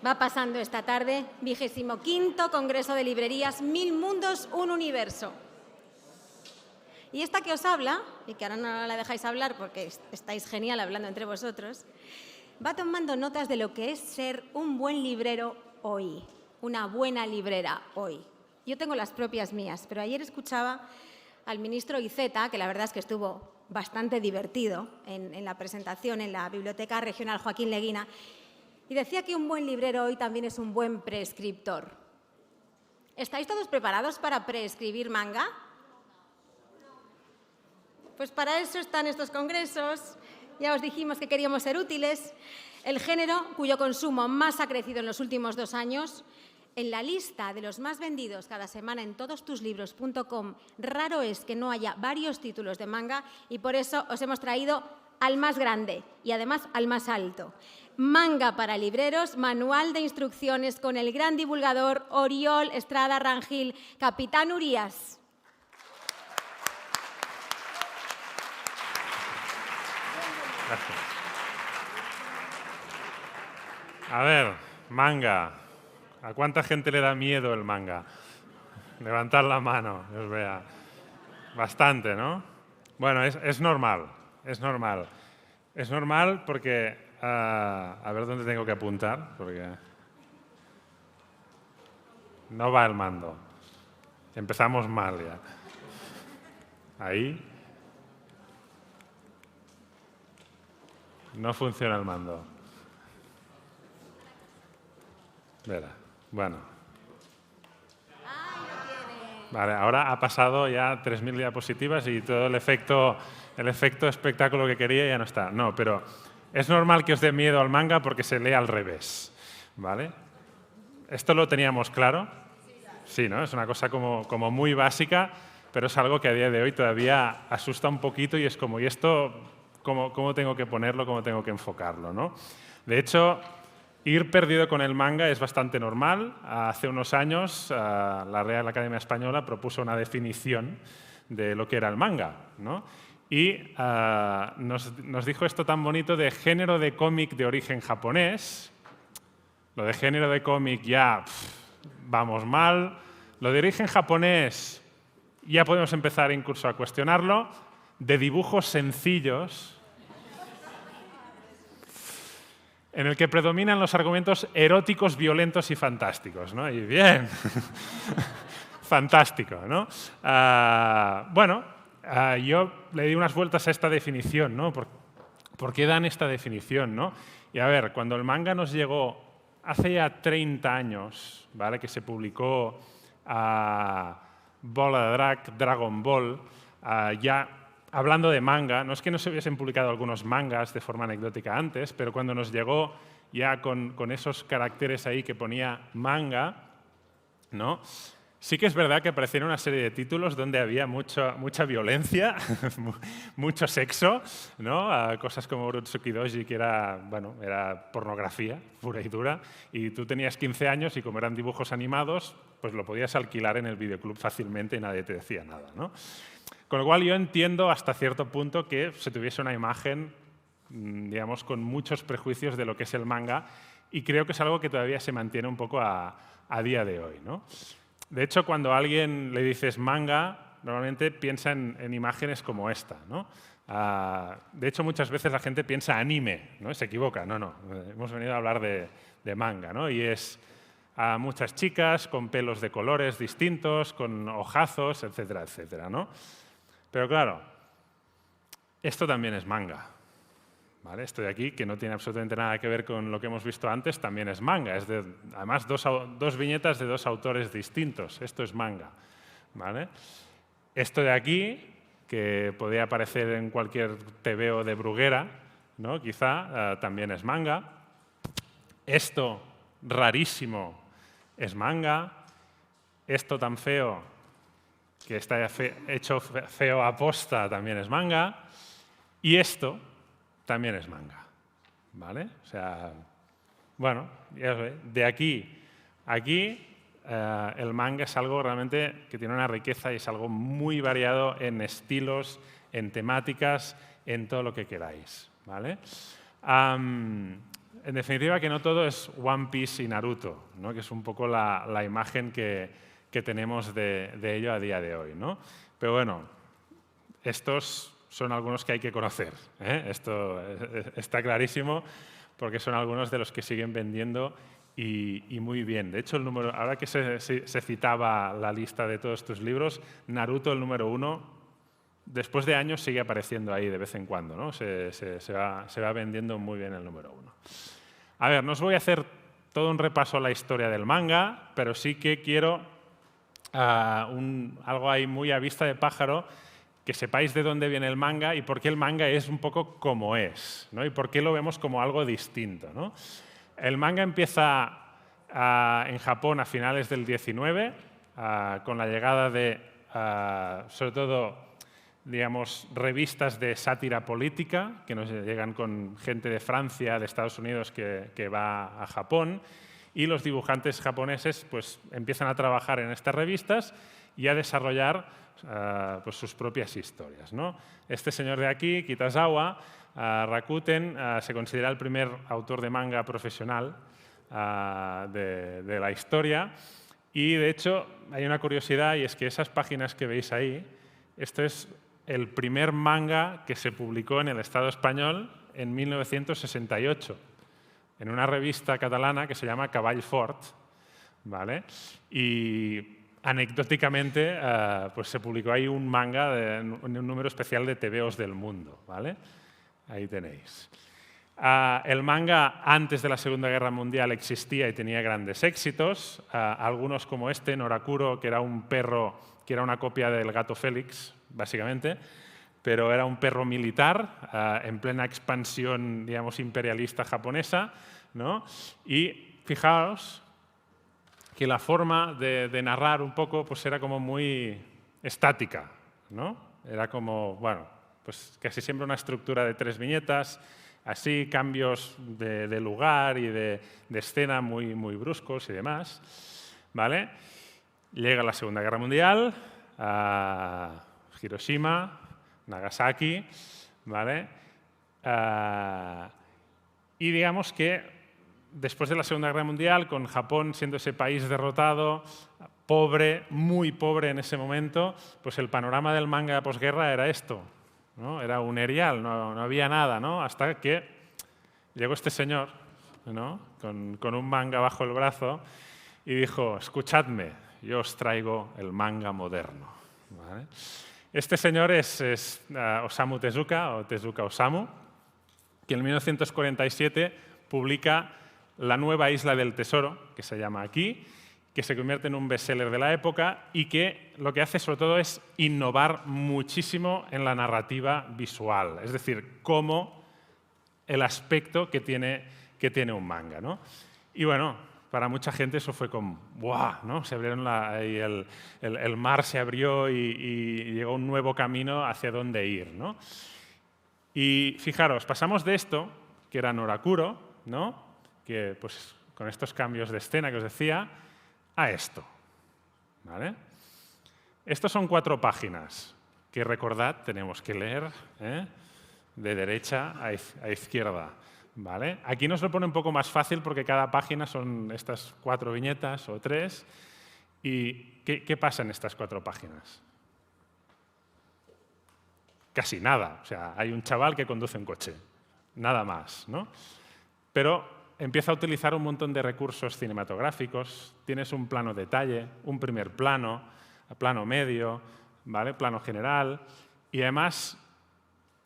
Va pasando esta tarde, 25º Congreso de Librerías, 1000 mundos, un universo. Y esta que os habla, y que ahora no la dejáis hablar porque estáis genial hablando entre vosotros, va tomando notas de lo que es ser un buen librero hoy, una buena librera hoy. Yo tengo las propias mías, pero ayer escuchaba al ministro Iceta, que la verdad es que estuvo bastante divertido en la presentación en la Biblioteca Regional Joaquín Leguina, y decía que un buen librero hoy también es un buen prescriptor. ¿Estáis todos preparados para prescribir manga? Pues para eso están estos congresos. Ya os dijimos que queríamos ser útiles. El género cuyo consumo más ha crecido en los últimos 2 años. En la lista de los más vendidos cada semana en todostuslibros.com, raro es que no haya varios títulos de manga, y por eso os hemos traído al más grande y además al más alto. Manga para libreros, manual de instrucciones con el gran divulgador Oriol Estrada Rangil. Capitán Urías. Gracias. A ver, manga. ¿A cuánta gente le da miedo el manga? Levantad la mano, que os vea. Bastante, ¿no? Bueno, es normal, es normal. Es normal porque... a ver dónde tengo que apuntar, porque... No va el mando. Empezamos mal ya. Ahí. No funciona el mando. Verá. Bueno. Vale, ahora ha pasado ya 3000 diapositivas y todo el efecto espectáculo que quería ya no está. No, pero es normal que os dé miedo al manga porque se lee al revés, ¿vale? ¿Esto lo teníamos claro? Sí, ¿no? Es una cosa como muy básica, pero es algo que a día de hoy todavía asusta un poquito y es como, ¿y esto cómo tengo que ponerlo, cómo tengo que enfocarlo, ¿no? De hecho, ir perdido con el manga es bastante normal. Hace unos años la Real Academia Española propuso una definición de lo que era el manga, ¿no? Y nos dijo esto tan bonito de género de cómic de origen japonés. Lo de género de cómic ya vamos mal. Lo de origen japonés ya podemos empezar incluso a cuestionarlo. De dibujos sencillos, en el que predominan los argumentos eróticos, violentos y fantásticos, ¿no? Y bien, fantástico, ¿no? Bueno, yo le di unas vueltas a esta definición, ¿no? ¿Por qué dan esta definición, no? Y a ver, cuando el manga nos llegó hace ya 30 años, ¿vale? Que se publicó Bola de Drac, Dragon Ball, ya hablando de manga, no es que no se hubiesen publicado algunos mangas de forma anecdótica antes, pero cuando nos llegó ya con esos caracteres ahí que ponía manga, ¿no? Sí que es verdad que aparecieron una serie de títulos donde había mucha violencia, mucho sexo, ¿no? Cosas como Urotsuki Doji, que era pornografía pura y dura, y tú tenías 15 años y como eran dibujos animados, pues lo podías alquilar en el videoclub fácilmente y nadie te decía nada, ¿no? Con lo cual yo entiendo hasta cierto punto que se tuviese una imagen, digamos, con muchos prejuicios de lo que es el manga, y creo que es algo que todavía se mantiene un poco a día de hoy, ¿no? De hecho, cuando a alguien le dices manga, normalmente piensa en imágenes como esta, ¿no? De hecho, muchas veces la gente piensa anime, ¿no? Se equivoca, no. Hemos venido a hablar de manga, ¿no? Y es a muchas chicas con pelos de colores distintos, con ojazos, etcétera, etcétera, ¿no? Pero claro, esto también es manga, ¿vale? Esto de aquí, que no tiene absolutamente nada que ver con lo que hemos visto antes, también es manga. Es además, dos viñetas de 2 autores distintos. Esto es manga, ¿vale? Esto de aquí, que podría aparecer en cualquier TVO de Bruguera, ¿no? Quizá, también es manga. Esto, rarísimo, es manga. Esto tan feo, que está hecho feo aposta, también es manga. Y esto también es manga, ¿vale? O sea, bueno, de aquí a aquí, el manga es algo realmente que tiene una riqueza y es algo muy variado en estilos, en temáticas, en todo lo que queráis, ¿vale? en definitiva, que no todo es One Piece y Naruto, ¿no? Que es un poco la imagen que tenemos de ello a día de hoy, ¿no? Pero bueno, estos son algunos que hay que conocer, ¿eh? Esto está clarísimo porque son algunos de los que siguen vendiendo y muy bien. De hecho, el número, ahora que se citaba la lista de todos tus libros, Naruto, el número 1, después de años sigue apareciendo ahí de vez en cuando, ¿no? Se va vendiendo muy bien el número 1. A ver, no os voy a hacer todo un repaso a la historia del manga, pero sí que quiero algo ahí muy a vista de pájaro, que sepáis de dónde viene el manga y por qué el manga es un poco como es, ¿no? Y por qué lo vemos como algo distinto, ¿no? El manga empieza en Japón a finales del 19, con la llegada de, sobre todo, digamos, revistas de sátira política que nos llegan con gente de Francia, de Estados Unidos que va a Japón, y los dibujantes japoneses pues, empiezan a trabajar en estas revistas y a desarrollar pues, sus propias historias, ¿no? Este señor de aquí, Kitazawa, Rakuten, se considera el primer autor de manga profesional de la historia, y de hecho hay una curiosidad, y es que esas páginas que veis ahí, esto es el primer manga que se publicó en el Estado español en 1968, en una revista catalana que se llama Cavall Fort, ¿vale? Y anecdóticamente pues se publicó ahí un manga, un número especial de TVOs del mundo, ¿vale? Ahí tenéis. El manga antes de la Segunda Guerra Mundial existía y tenía grandes éxitos, algunos como este, Norakuro, que era un perro, que era una copia del gato Félix, básicamente, pero era un perro militar en plena expansión, digamos, imperialista japonesa, ¿no? Y fijaos que la forma de narrar un poco pues era como muy estática, ¿no? Era como, bueno, pues casi siempre una estructura de 3 viñetas, así cambios de lugar y de escena muy, muy bruscos y demás, ¿vale? Llega la Segunda Guerra Mundial, Hiroshima, Nagasaki, ¿vale? Y digamos que después de la Segunda Guerra Mundial, con Japón siendo ese país derrotado, pobre, muy pobre en ese momento, pues el panorama del manga de posguerra era esto, ¿no? Era un erial, no había nada, ¿no? Hasta que llegó este señor, ¿no? Con un manga bajo el brazo y dijo, escuchadme, yo os traigo el manga moderno, ¿vale? Este señor es Osamu Tezuka, o Tezuka Osamu, que en 1947 publica La nueva isla del tesoro, que se llama aquí, que se convierte en un bestseller de la época y que lo que hace sobre todo es innovar muchísimo en la narrativa visual, es decir, cómo el aspecto que tiene un manga, ¿no? Y bueno, para mucha gente eso fue como ¡buah! ¿No? Se abrieron el mar se abrió y llegó un nuevo camino hacia dónde ir, ¿no? Y fijaros, pasamos de esto, que era Norakuro, ¿no? Que pues con estos cambios de escena que os decía, a esto, ¿vale? Estos son 4 páginas que, recordad, tenemos que leer, ¿eh? De derecha a izquierda, ¿vale? Aquí nos lo pone un poco más fácil porque cada página son estas 4 viñetas o 3. ¿Y qué pasa en estas 4 páginas? Casi nada. O sea, hay un chaval que conduce un coche, nada más, ¿no? Pero empieza a utilizar un montón de recursos cinematográficos. Tienes un plano detalle, un primer plano, plano medio, ¿vale? Plano general. Y además,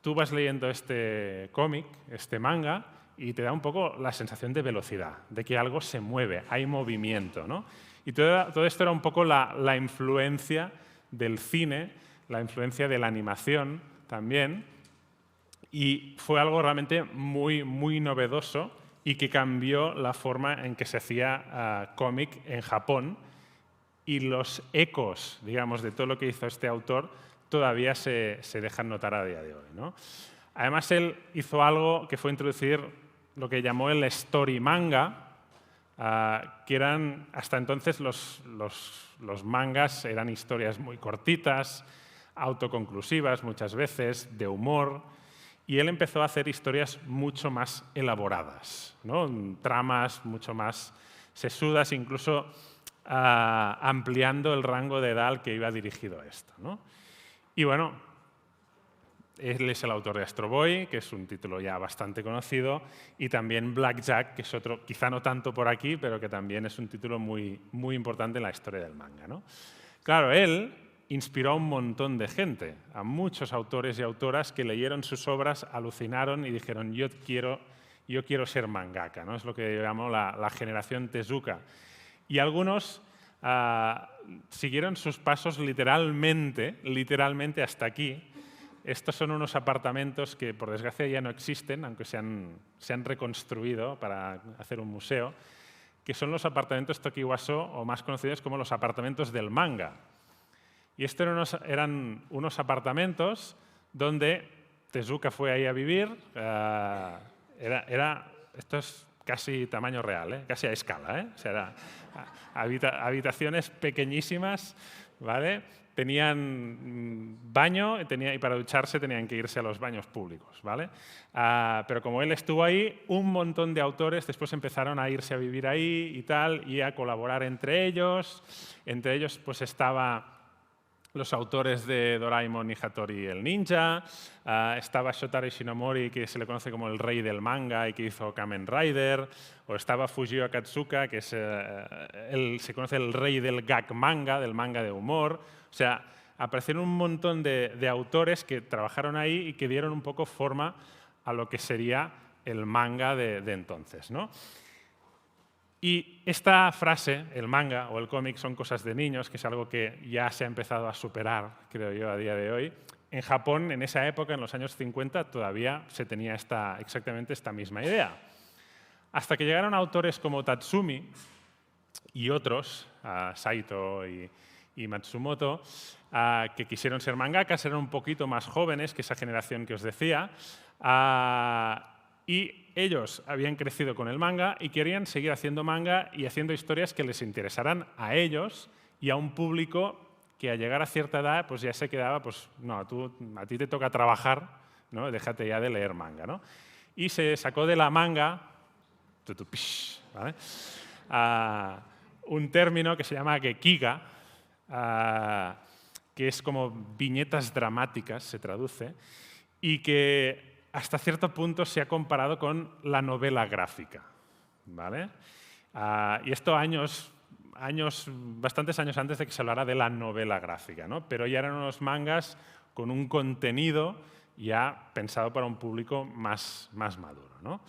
tú vas leyendo este cómic, este manga, y te da un poco la sensación de velocidad, de que algo se mueve, hay movimiento, ¿no? Y todo esto era un poco la influencia del cine, la influencia de la animación también, y fue algo realmente muy, muy novedoso y que cambió la forma en que se hacía cómic en Japón, y los ecos, digamos, de todo lo que hizo este autor todavía se dejan notar a día de hoy, ¿no? Además, él hizo algo que fue introducir lo que llamó el story manga, que eran, hasta entonces los mangas eran historias muy cortitas, autoconclusivas muchas veces, de humor, y él empezó a hacer historias mucho más elaboradas, ¿no? Tramas mucho más sesudas, incluso ampliando el rango de edad al que iba dirigido esto, ¿no? Y bueno, él es el autor de Astro Boy, que es un título ya bastante conocido, y también Blackjack, que es otro, quizá no tanto por aquí, pero que también es un título muy, muy importante en la historia del manga, ¿no? Claro, él inspiró a un montón de gente, a muchos autores y autoras que leyeron sus obras, alucinaron y dijeron yo quiero ser mangaka, ¿no? Es lo que llamamos la generación Tezuka. Y algunos siguieron sus pasos literalmente hasta aquí. Estos son unos apartamentos que, por desgracia, ya no existen, aunque se han reconstruido para hacer un museo, que son los apartamentos Tokiwaso, o más conocidos como los apartamentos del manga. Y estos eran unos apartamentos donde Tezuka fue ahí a vivir. Esto es casi tamaño real, casi a escala. O sea, habitaciones pequeñísimas, ¿vale? Tenían baño y para ducharse tenían que irse a los baños públicos, ¿vale? Pero como él estuvo ahí, un montón de autores después empezaron a irse a vivir ahí y tal, y a colaborar entre ellos. Entre ellos pues estaba los autores de Doraemon y Hattori el Ninja, estaba Shotaro Ishinomori, que se le conoce como el rey del manga y que hizo Kamen Rider, o estaba Fujio Akatsuka, que es, se conoce el rey del gag manga, del manga de humor. O sea, aparecieron un montón de autores que trabajaron ahí y que dieron un poco forma a lo que sería el manga de entonces, ¿no? Y esta frase, el manga o el cómic son cosas de niños, que es algo que ya se ha empezado a superar, creo yo, a día de hoy. En Japón, en esa época, en los años 50, todavía se tenía exactamente esta misma idea. Hasta que llegaron autores como Tatsumi y otros, Saito y Matsumoto, que quisieron ser mangakas, eran un poquito más jóvenes que esa generación que os decía, y ellos habían crecido con el manga y querían seguir haciendo manga y haciendo historias que les interesaran a ellos y a un público que al llegar a cierta edad pues ya se quedaba, pues no, a ti te toca trabajar, ¿no? Déjate ya de leer manga, ¿no? Y se sacó de la manga, ¿vale? Un término que se llama gekiga, que es como viñetas dramáticas, se traduce, y que hasta cierto punto se ha comparado con la novela gráfica, ¿vale? Y esto bastantes años antes de que se hablara de la novela gráfica, ¿no? Pero ya eran unos mangas con un contenido ya pensado para un público más maduro, ¿no?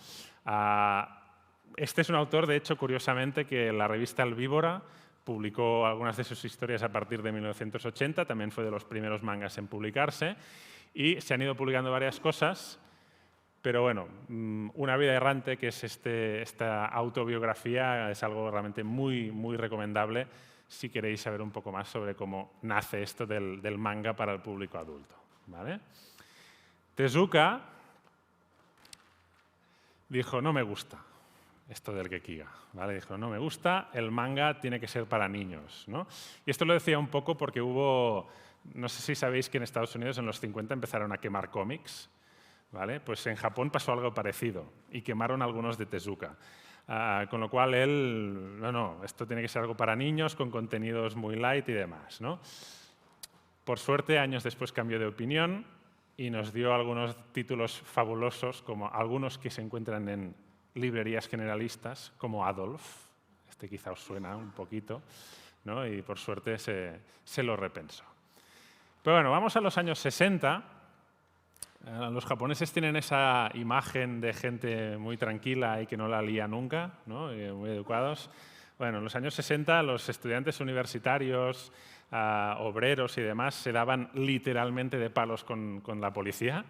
Este es un autor, de hecho, curiosamente, que la revista El Víbora publicó algunas de sus historias a partir de 1980, también fue de los primeros mangas en publicarse, y se han ido publicando varias cosas. Pero bueno, Una vida errante, que es esta autobiografía, es algo realmente muy, muy recomendable si queréis saber un poco más sobre cómo nace esto del manga para el público adulto, ¿vale? Tezuka dijo, no me gusta esto del gekiga, ¿vale? Dijo, no me gusta, el manga tiene que ser para niños, ¿no? Y esto lo decía un poco porque hubo, no sé si sabéis que en Estados Unidos en los 50 empezaron a quemar cómics, ¿vale? Pues en Japón pasó algo parecido y quemaron algunos de Tezuka. Con lo cual él, no, esto tiene que ser algo para niños con contenidos muy light y demás, ¿no? Por suerte, años después cambió de opinión y nos dio algunos títulos fabulosos, como algunos que se encuentran en librerías generalistas, como Adolf, este quizá os suena un poquito, ¿no? Y por suerte se lo repensó. Pero bueno, vamos a los años 60. Los japoneses tienen esa imagen de gente muy tranquila y que no la lía nunca, ¿no? Muy educados. Bueno, en los años 60 los estudiantes universitarios, obreros y demás se daban literalmente de palos con la policía,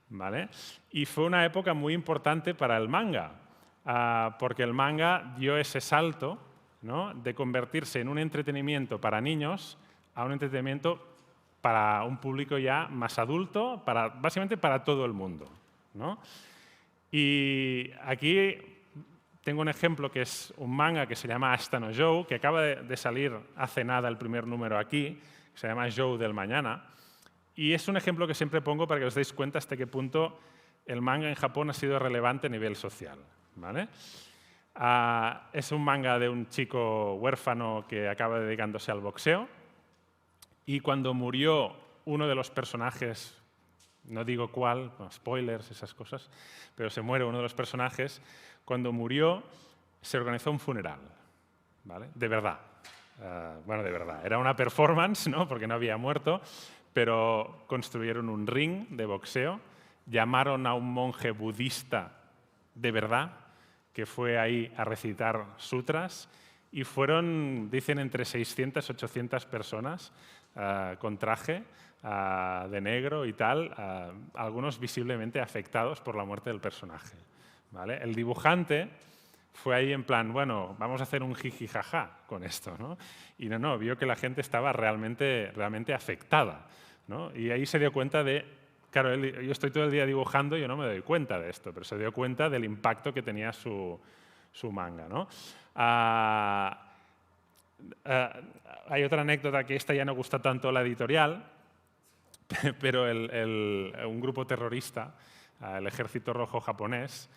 ¿vale? Y fue una época muy importante para el manga, porque el manga dio ese salto, ¿no? De convertirse en un entretenimiento para niños a un entretenimiento para un público ya más adulto, básicamente para todo el mundo, ¿no? Y aquí tengo un ejemplo que es un manga que se llama Ashita no Jou, que acaba de salir hace nada el primer número aquí, que se llama Jou del Mañana. Y es un ejemplo que siempre pongo para que os deis cuenta hasta qué punto el manga en Japón ha sido relevante a nivel social, ¿vale? Es un manga de un chico huérfano que acaba dedicándose al boxeo y cuando murió uno de los personajes, no digo cuál, no, spoilers, esas cosas, pero se muere uno de los personajes, cuando murió se organizó un funeral, ¿vale? De verdad. Bueno, de verdad. Era una performance, ¿no? Porque no había muerto, pero construyeron un ring de boxeo, llamaron a un monje budista de verdad, que fue ahí a recitar sutras, y fueron, dicen, entre 600 y 800 personas con traje de negro y tal, algunos visiblemente afectados por la muerte del personaje, ¿vale? El dibujante fue ahí en plan, bueno, vamos a hacer un jiji jaja con esto, ¿no? Y no, vio que la gente estaba realmente afectada, ¿no? Y ahí se dio cuenta de, claro, yo estoy todo el día dibujando y yo no me doy cuenta de esto, pero se dio cuenta del impacto que tenía su manga, ¿no? Hay otra anécdota que esta ya no gusta tanto la editorial, pero un grupo terrorista, el Ejército Rojo japonés,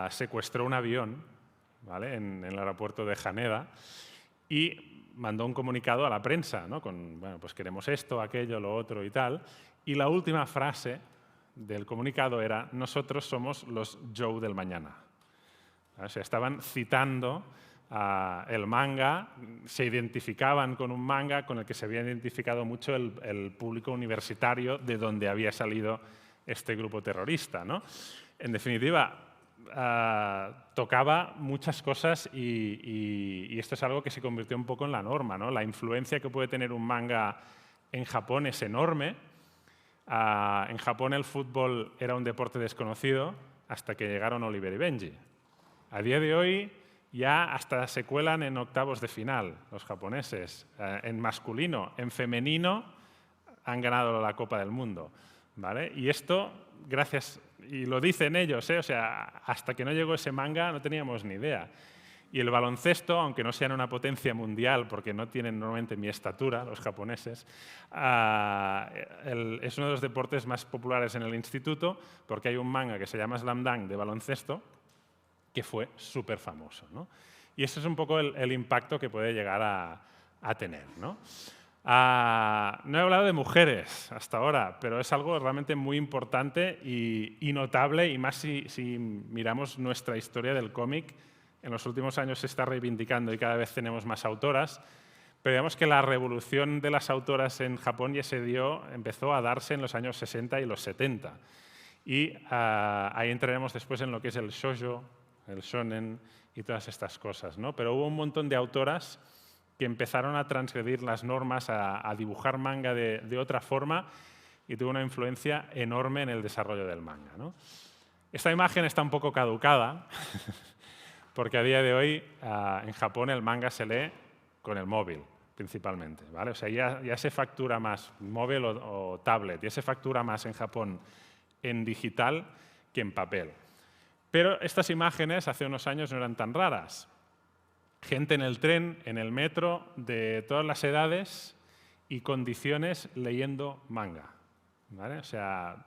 secuestró un avión, ¿vale? en el aeropuerto de Haneda y mandó un comunicado a la prensa, ¿no? Con, bueno, pues queremos esto, aquello, lo otro y tal. Y la última frase del comunicado era: nosotros somos los Joe del mañana. O sea, estaban citando el manga, se identificaban con un manga con el que se había identificado mucho el público universitario de donde había salido este grupo terrorista, ¿no? En definitiva, tocaba muchas cosas y esto es algo que se convirtió un poco en la norma, ¿no? La influencia que puede tener un manga en Japón es enorme. En Japón el fútbol era un deporte desconocido hasta que llegaron Oliver y Benji. A día de hoy ya hasta se cuelan en octavos de final los japoneses, en masculino, en femenino han ganado la Copa del Mundo, ¿vale? Y esto, gracias, y lo dicen ellos, o sea, hasta que no llegó ese manga no teníamos ni idea. Y el baloncesto, aunque no sean una potencia mundial, porque no tienen normalmente mi estatura, los japoneses, es uno de los deportes más populares en el instituto, porque hay un manga que se llama Slam Dunk de baloncesto, que fue súper famoso, ¿no? Y ese es un poco el impacto que puede llegar a tener, ¿no? No he hablado de mujeres hasta ahora, pero es algo realmente muy importante y notable, y más si miramos nuestra historia del cómic. En los últimos años se está reivindicando y cada vez tenemos más autoras, pero digamos que la revolución de las autoras en Japón ya empezó a darse en los años 60 y los 70. Y ahí entraremos después en lo que es el shoujo, el shonen y todas estas cosas, ¿no? Pero hubo un montón de autoras que empezaron a transgredir las normas, a dibujar manga de otra forma, y tuvo una influencia enorme en el desarrollo del manga, ¿no? Esta imagen está un poco caducada, porque a día de hoy en Japón el manga se lee con el móvil, principalmente, ¿vale? O sea, ya se factura más, móvil o tablet, ya se factura más en Japón en digital que en papel. Pero estas imágenes hace unos años no eran tan raras. Gente en el tren, en el metro, de todas las edades y condiciones leyendo manga, ¿vale? O sea,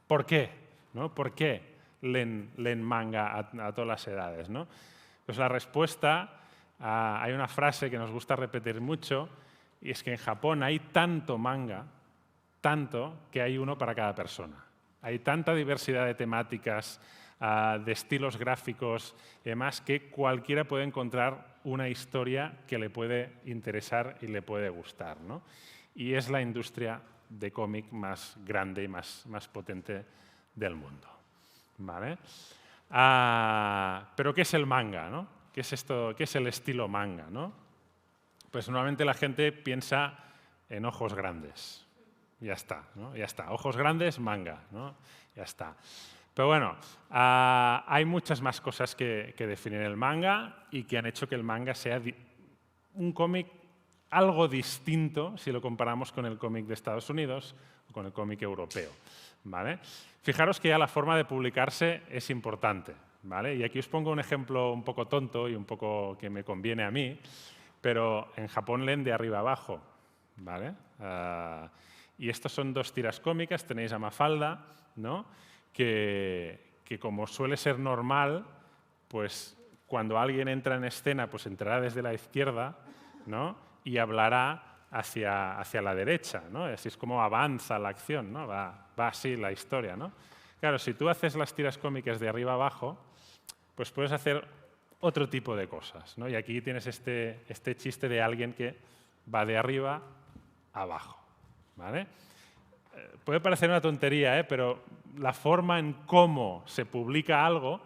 ¿por qué? ¿No? ¿Por qué leen manga a todas las edades, ¿no? Pues la respuesta, hay una frase que nos gusta repetir mucho, y es que en Japón hay tanto manga, tanto, que hay uno para cada persona. Hay tanta diversidad de temáticas, de estilos gráficos y demás, que cualquiera puede encontrar una historia que le puede interesar y le puede gustar, ¿no? Y es la industria de cómic más grande y más potente del mundo, ¿vale? Pero ¿qué es el manga, ¿no? ¿Qué es esto? ¿Qué es el estilo manga, ¿no? Pues normalmente la gente piensa en ojos grandes. Ya está, ¿no? Ya está. Ojos grandes, manga, ¿no? Ya está. Pero bueno, hay muchas más cosas que definen el manga y que han hecho que el manga sea un cómic algo distinto si lo comparamos con el cómic de Estados Unidos o con el cómic europeo, ¿vale? Fijaros que ya la forma de publicarse es importante, ¿vale? Y aquí os pongo un ejemplo un poco tonto y un poco que me conviene a mí, pero en Japón leen de arriba abajo, ¿vale? Y estos son dos tiras cómicas, tenéis a Mafalda, ¿no? que como suele ser normal, pues cuando alguien entra en escena, pues entrará desde la izquierda, ¿no? Y hablará hacia la derecha, ¿no? Así es como avanza la acción, ¿no? Va así la historia, ¿no? Claro, si tú haces las tiras cómicas de arriba abajo, pues puedes hacer otro tipo de cosas, ¿no? Y aquí tienes este chiste de alguien que va de arriba a abajo, ¿vale? Puede parecer una tontería, pero la forma en cómo se publica algo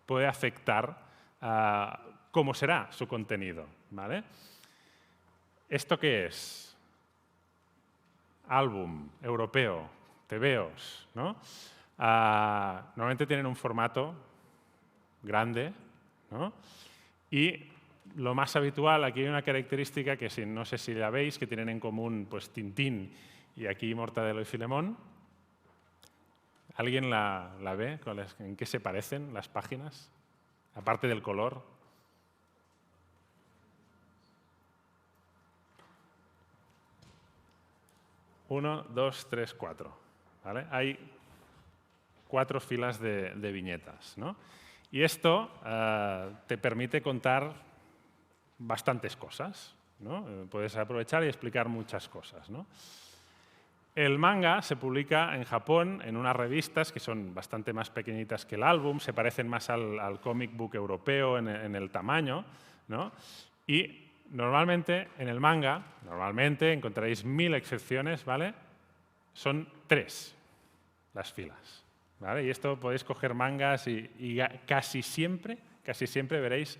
puede afectar a cómo será su contenido, ¿vale? ¿Esto qué es? Álbum europeo, tebeos, ¿no? Normalmente tienen un formato grande, ¿no? Y lo más habitual, aquí hay una característica que no sé si la veis, que tienen en común pues Tintín y aquí Mortadelo y Filemón. ¿Alguien la ve? ¿En qué se parecen las páginas? Aparte del color. Uno, dos, tres, cuatro. ¿Vale? Hay 4 filas de viñetas, ¿no? Y esto te permite contar bastantes cosas, ¿no? Puedes aprovechar y explicar muchas cosas, ¿no? El manga se publica en Japón en unas revistas que son bastante más pequeñitas que el álbum, se parecen más al comic book europeo en el tamaño, ¿no? Y normalmente en el manga, encontraréis 1000 excepciones, ¿vale? Son 3 las filas, ¿vale? Y esto podéis coger mangas y casi siempre veréis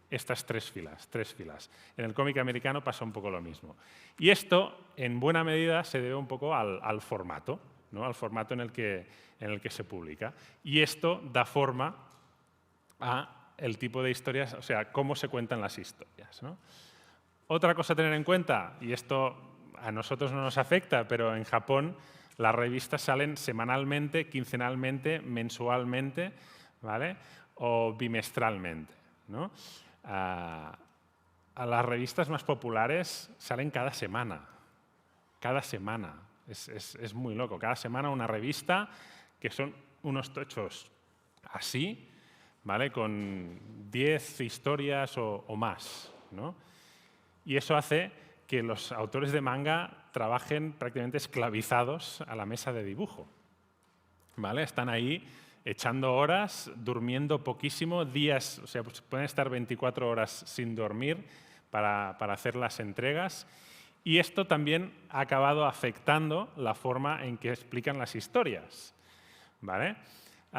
estas 3 filas. En el cómic americano pasa un poco lo mismo. Y esto, en buena medida, se debe un poco al formato, ¿no? Al formato en el que se publica. Y esto da forma a el tipo de historias, o sea, cómo se cuentan las historias, ¿no? Otra cosa a tener en cuenta, y esto a nosotros no nos afecta, pero en Japón las revistas salen semanalmente, quincenalmente, mensualmente, ¿vale? O bimestralmente, ¿no? A las revistas más populares salen cada semana. Cada semana. Es muy loco. Cada semana una revista que son unos tochos así, ¿vale? Con 10 historias o más, ¿no? Y eso hace que los autores de manga trabajen prácticamente esclavizados a la mesa de dibujo, ¿vale? Están ahí echando horas, durmiendo poquísimo, días, o sea, pues pueden estar 24 horas sin dormir para hacer las entregas. Y esto también ha acabado afectando la forma en que explican las historias, ¿vale? Y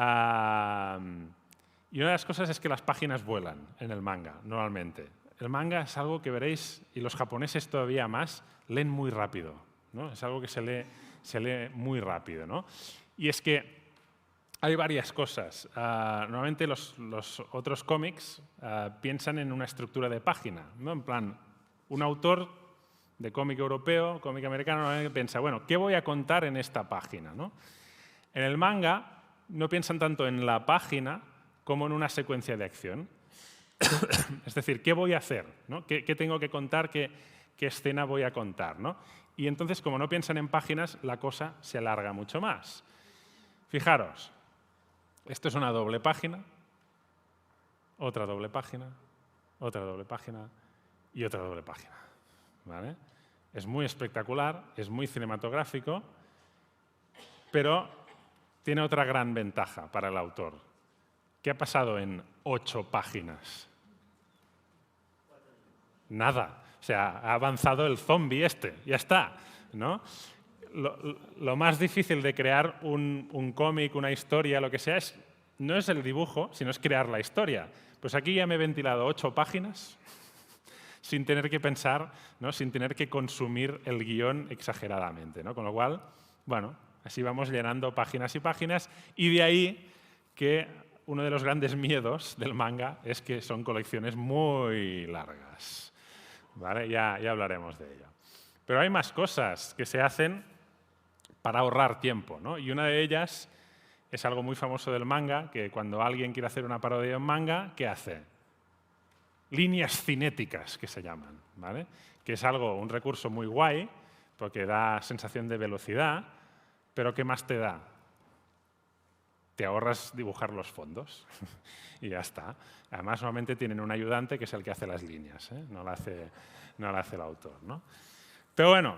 una de las cosas es que las páginas vuelan en el manga, normalmente. El manga es algo que veréis, y los japoneses todavía más, leen muy rápido, ¿no? Es algo que se lee muy rápido, ¿no? Y es que hay varias cosas. Normalmente los otros cómics piensan en una estructura de página, ¿no? En plan, un autor de cómic europeo, cómic americano, normalmente piensa, bueno, ¿qué voy a contar en esta página, ¿no? En el manga no piensan tanto en la página como en una secuencia de acción. Es decir, ¿qué voy a hacer, ¿no? ¿Qué tengo que contar? ¿Qué escena voy a contar, ¿no? Y entonces, como no piensan en páginas, la cosa se alarga mucho más. Fijaros. Esto es una doble página, otra doble página, otra doble página y otra doble página, ¿vale? Es muy espectacular, es muy cinematográfico, pero tiene otra gran ventaja para el autor. ¿Qué ha pasado en 8 páginas? Nada. O sea, ha avanzado el zombie ya está, ¿no? Lo más difícil de crear un cómic, una historia, lo que sea, no es el dibujo, sino es crear la historia. Pues aquí ya me he ventilado 8 páginas sin tener que pensar, ¿no? Sin tener que consumir el guión exageradamente, ¿no? Con lo cual, bueno, así vamos llenando páginas y páginas, y de ahí que uno de los grandes miedos del manga es que son colecciones muy largas, ¿vale? Ya hablaremos de ello. Pero hay más cosas que se hacen para ahorrar tiempo, ¿no? Y una de ellas es algo muy famoso del manga, que cuando alguien quiere hacer una parodia en manga, ¿qué hace? Líneas cinéticas, que se llaman, ¿vale? Que es un recurso muy guay, porque da sensación de velocidad, pero ¿qué más te da? te ahorras dibujar los fondos y ya está. Además, normalmente tienen un ayudante que es el que hace las líneas, ¿eh? No la hace el autor, ¿no? Pero bueno,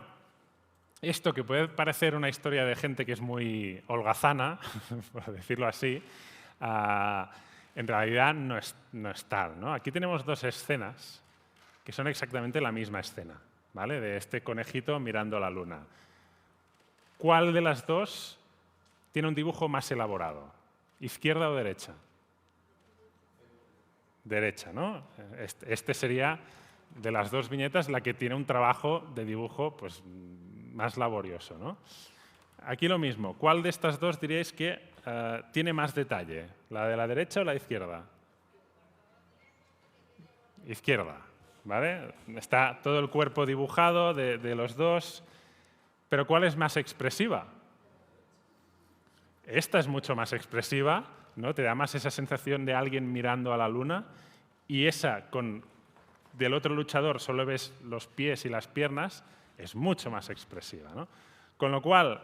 esto que puede parecer una historia de gente que es muy holgazana, por decirlo así, en realidad no es tal, ¿no? Aquí tenemos dos escenas que son exactamente la misma escena, ¿vale? De este conejito mirando la luna. ¿Cuál de las dos tiene un dibujo más elaborado? ¿Izquierda o derecha? Derecha, ¿no? Este sería, de las dos viñetas, la que tiene un trabajo de dibujo pues, más laborioso, ¿no? Aquí lo mismo. ¿Cuál de estas dos diríais que tiene más detalle? ¿La de la derecha o la izquierda? Izquierda, ¿vale? Está todo el cuerpo dibujado de los dos, pero ¿cuál es más expresiva? Esta es mucho más expresiva, ¿no? Te da más esa sensación de alguien mirando a la luna, y esa, del otro luchador solo ves los pies y las piernas, es mucho más expresiva, ¿no? Con lo cual,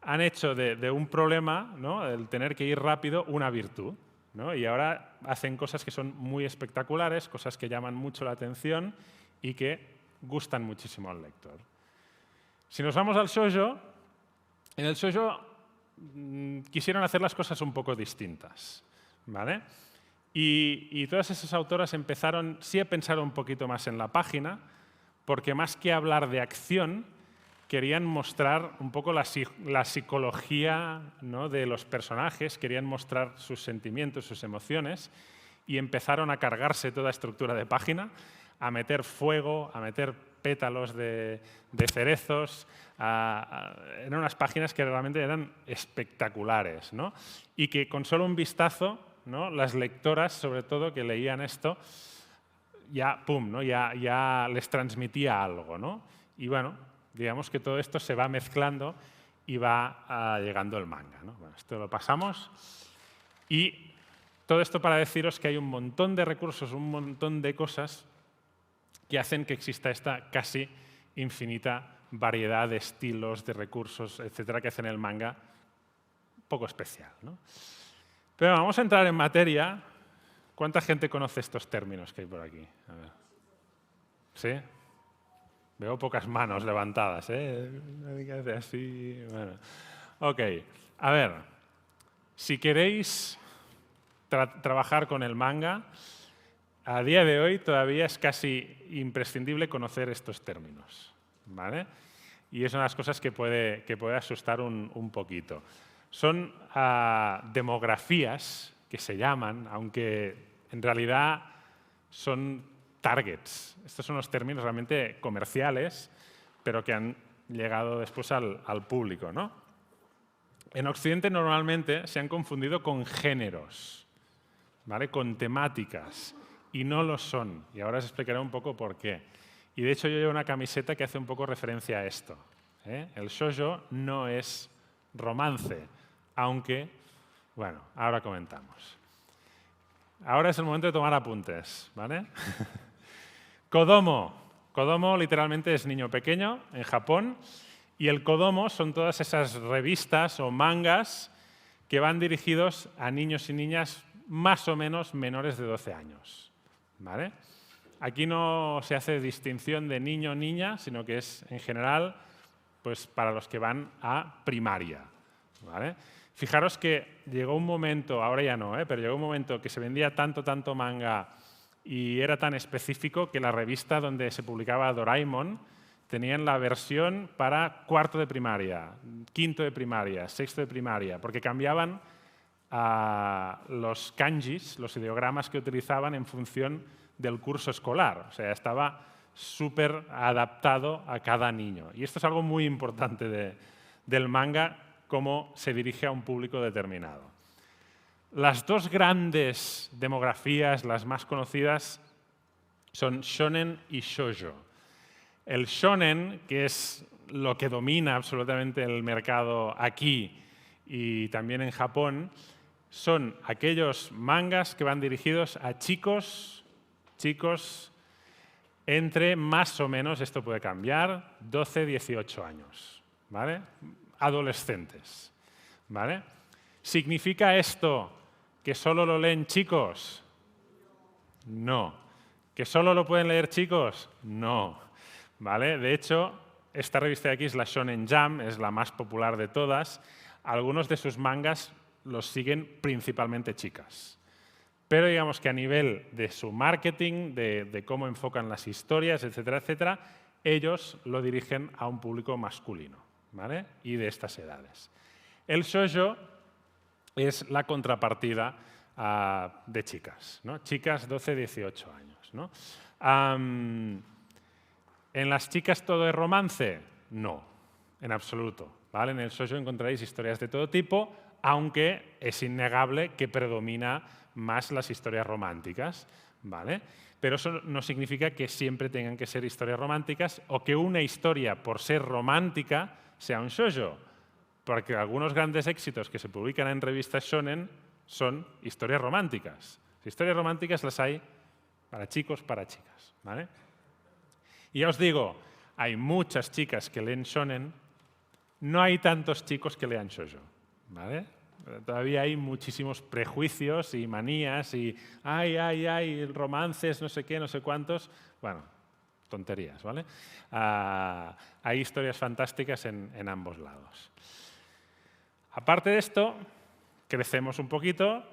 han hecho de un problema, ¿no? El tener que ir rápido, una virtud, ¿no? Y ahora hacen cosas que son muy espectaculares, cosas que llaman mucho la atención y que gustan muchísimo al lector. Si nos vamos al shoujo, en el shoujo quisieron hacer las cosas un poco distintas, ¿vale? Y todas esas autoras empezaron sí a pensar un poquito más en la página, porque más que hablar de acción, querían mostrar un poco la psicología, ¿no? De los personajes, querían mostrar sus sentimientos, sus emociones, y empezaron a cargarse toda estructura de página, a meter fuego, a meter pétalos de cerezos. Eran unas páginas que realmente eran espectaculares, ¿no? Y que con solo un vistazo, ¿no? Las lectoras, sobre todo, que leían esto, ya, pum, ¿no? ya les transmitía algo, ¿no? Y bueno, digamos que todo esto se va mezclando y va llegando el manga, ¿no? Bueno, esto lo pasamos. Y todo esto para deciros que hay un montón de recursos, un montón de cosas que hacen que exista esta casi infinita variedad de estilos, de recursos, etcétera, que hacen el manga un poco especial, ¿no? Pero vamos a entrar en materia. ¿Cuánta gente conoce estos términos que hay por aquí? A ver. ¿Sí? Veo pocas manos levantadas, ¿eh? Así. Bueno. Ok. A ver. Si queréis trabajar con el manga, a día de hoy todavía es casi imprescindible conocer estos términos, ¿vale? Y es una de las cosas que puede asustar un poquito. Son demografías que se llaman, aunque en realidad son targets. Estos son los términos realmente comerciales, pero que han llegado después al público, ¿no? En Occidente normalmente se han confundido con géneros, ¿vale? Con temáticas, y no lo son. Y ahora os explicaré un poco por qué. Y de hecho yo llevo una camiseta que hace un poco referencia a esto, ¿eh? El shoujo no es romance, aunque, bueno, ahora comentamos. Ahora es el momento de tomar apuntes, ¿vale? Kodomo. Kodomo literalmente es niño pequeño en Japón, y el kodomo son todas esas revistas o mangas que van dirigidos a niños y niñas más o menos menores de 12 años, ¿vale? Aquí no se hace distinción de niño o niña, sino que es en general pues, para los que van a primaria, ¿vale? Fijaros que llegó un momento, ahora ya no, pero llegó un momento que se vendía tanto manga y era tan específico que la revista donde se publicaba Doraemon tenían la versión para cuarto de primaria, quinto de primaria, sexto de primaria, porque cambiaban los kanjis, los ideogramas que utilizaban en función del curso escolar. O sea, estaba súper adaptado a cada niño. Y esto es algo muy importante del manga, cómo se dirige a un público determinado. Las dos grandes demografías, las más conocidas, son shonen y shoujo. El shonen, que es lo que domina absolutamente el mercado aquí y también en Japón, son aquellos mangas que van dirigidos a chicos entre más o menos, esto puede cambiar, 12, 18 años, ¿vale? Adolescentes, ¿vale? ¿Significa esto que solo lo leen chicos? No. ¿Que solo lo pueden leer chicos? No. ¿Vale? De hecho, esta revista de aquí es la Shonen Jump, es la más popular de todas. Algunos de sus mangas los siguen principalmente chicas. Pero digamos que a nivel de su marketing, de cómo enfocan las historias, etcétera, etcétera, ellos lo dirigen a un público masculino, ¿vale? Y de estas edades. El shoujo es la contrapartida de chicas, ¿no? Chicas 12-18 años, ¿no? ¿En las chicas todo es romance? No, en absoluto, ¿vale? En el shoujo encontraréis historias de todo tipo, aunque es innegable que predomina más las historias románticas, ¿vale? Pero eso no significa que siempre tengan que ser historias románticas o que una historia, por ser romántica, sea un shoujo. Porque algunos grandes éxitos que se publican en revistas shonen son historias románticas. Historias románticas las hay para chicos, para chicas, ¿vale? Y ya os digo, hay muchas chicas que leen shonen, no hay tantos chicos que lean shoujo, ¿vale? Todavía hay muchísimos prejuicios y manías y ay, romances, no sé qué, no sé cuántos. Bueno, tonterías, ¿vale? Hay historias fantásticas en ambos lados. Aparte de esto, crecemos un poquito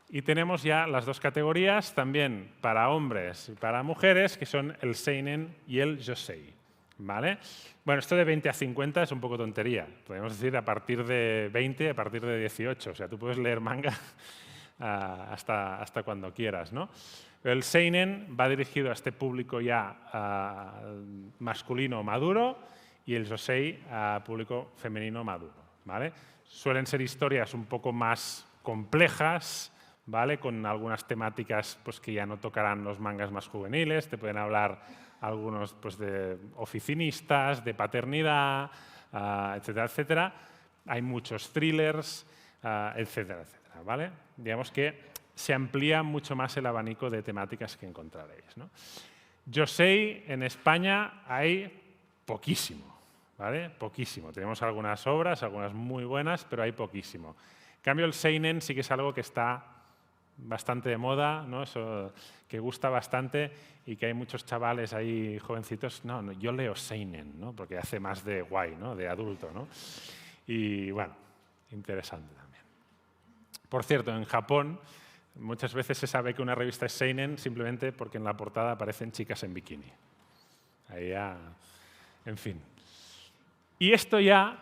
y tenemos ya las dos categorías también para hombres y para mujeres, que son el seinen y el josei, ¿vale? Bueno, esto de 20 a 50 es un poco tontería. Podemos decir a partir de 20, a partir de 18. O sea, tú puedes leer manga hasta cuando quieras, ¿no? El seinen va dirigido a este público ya masculino maduro y el josei a público femenino maduro, ¿vale? Suelen ser historias un poco más complejas, ¿vale? Con algunas temáticas pues, que ya no tocarán los mangas más juveniles. Te pueden hablar algunos pues, de oficinistas, de paternidad, etcétera, etcétera. Hay muchos thrillers, etcétera, etcétera, ¿vale? Digamos que se amplía mucho más el abanico de temáticas que encontraréis, ¿no? Josei en España hay poquísimo, ¿vale? Poquísimo. Tenemos algunas obras, algunas muy buenas, pero hay poquísimo. En cambio, el seinen sí que es algo que está bastante de moda, ¿no? Eso que gusta bastante y que hay muchos chavales ahí jovencitos. No, yo leo seinen, ¿no? Porque hace más de guay, ¿no? De adulto, ¿no? Y bueno, interesante también. Por cierto, en Japón muchas veces se sabe que una revista es seinen simplemente porque en la portada aparecen chicas en bikini. Ahí ya, en fin. Y esto ya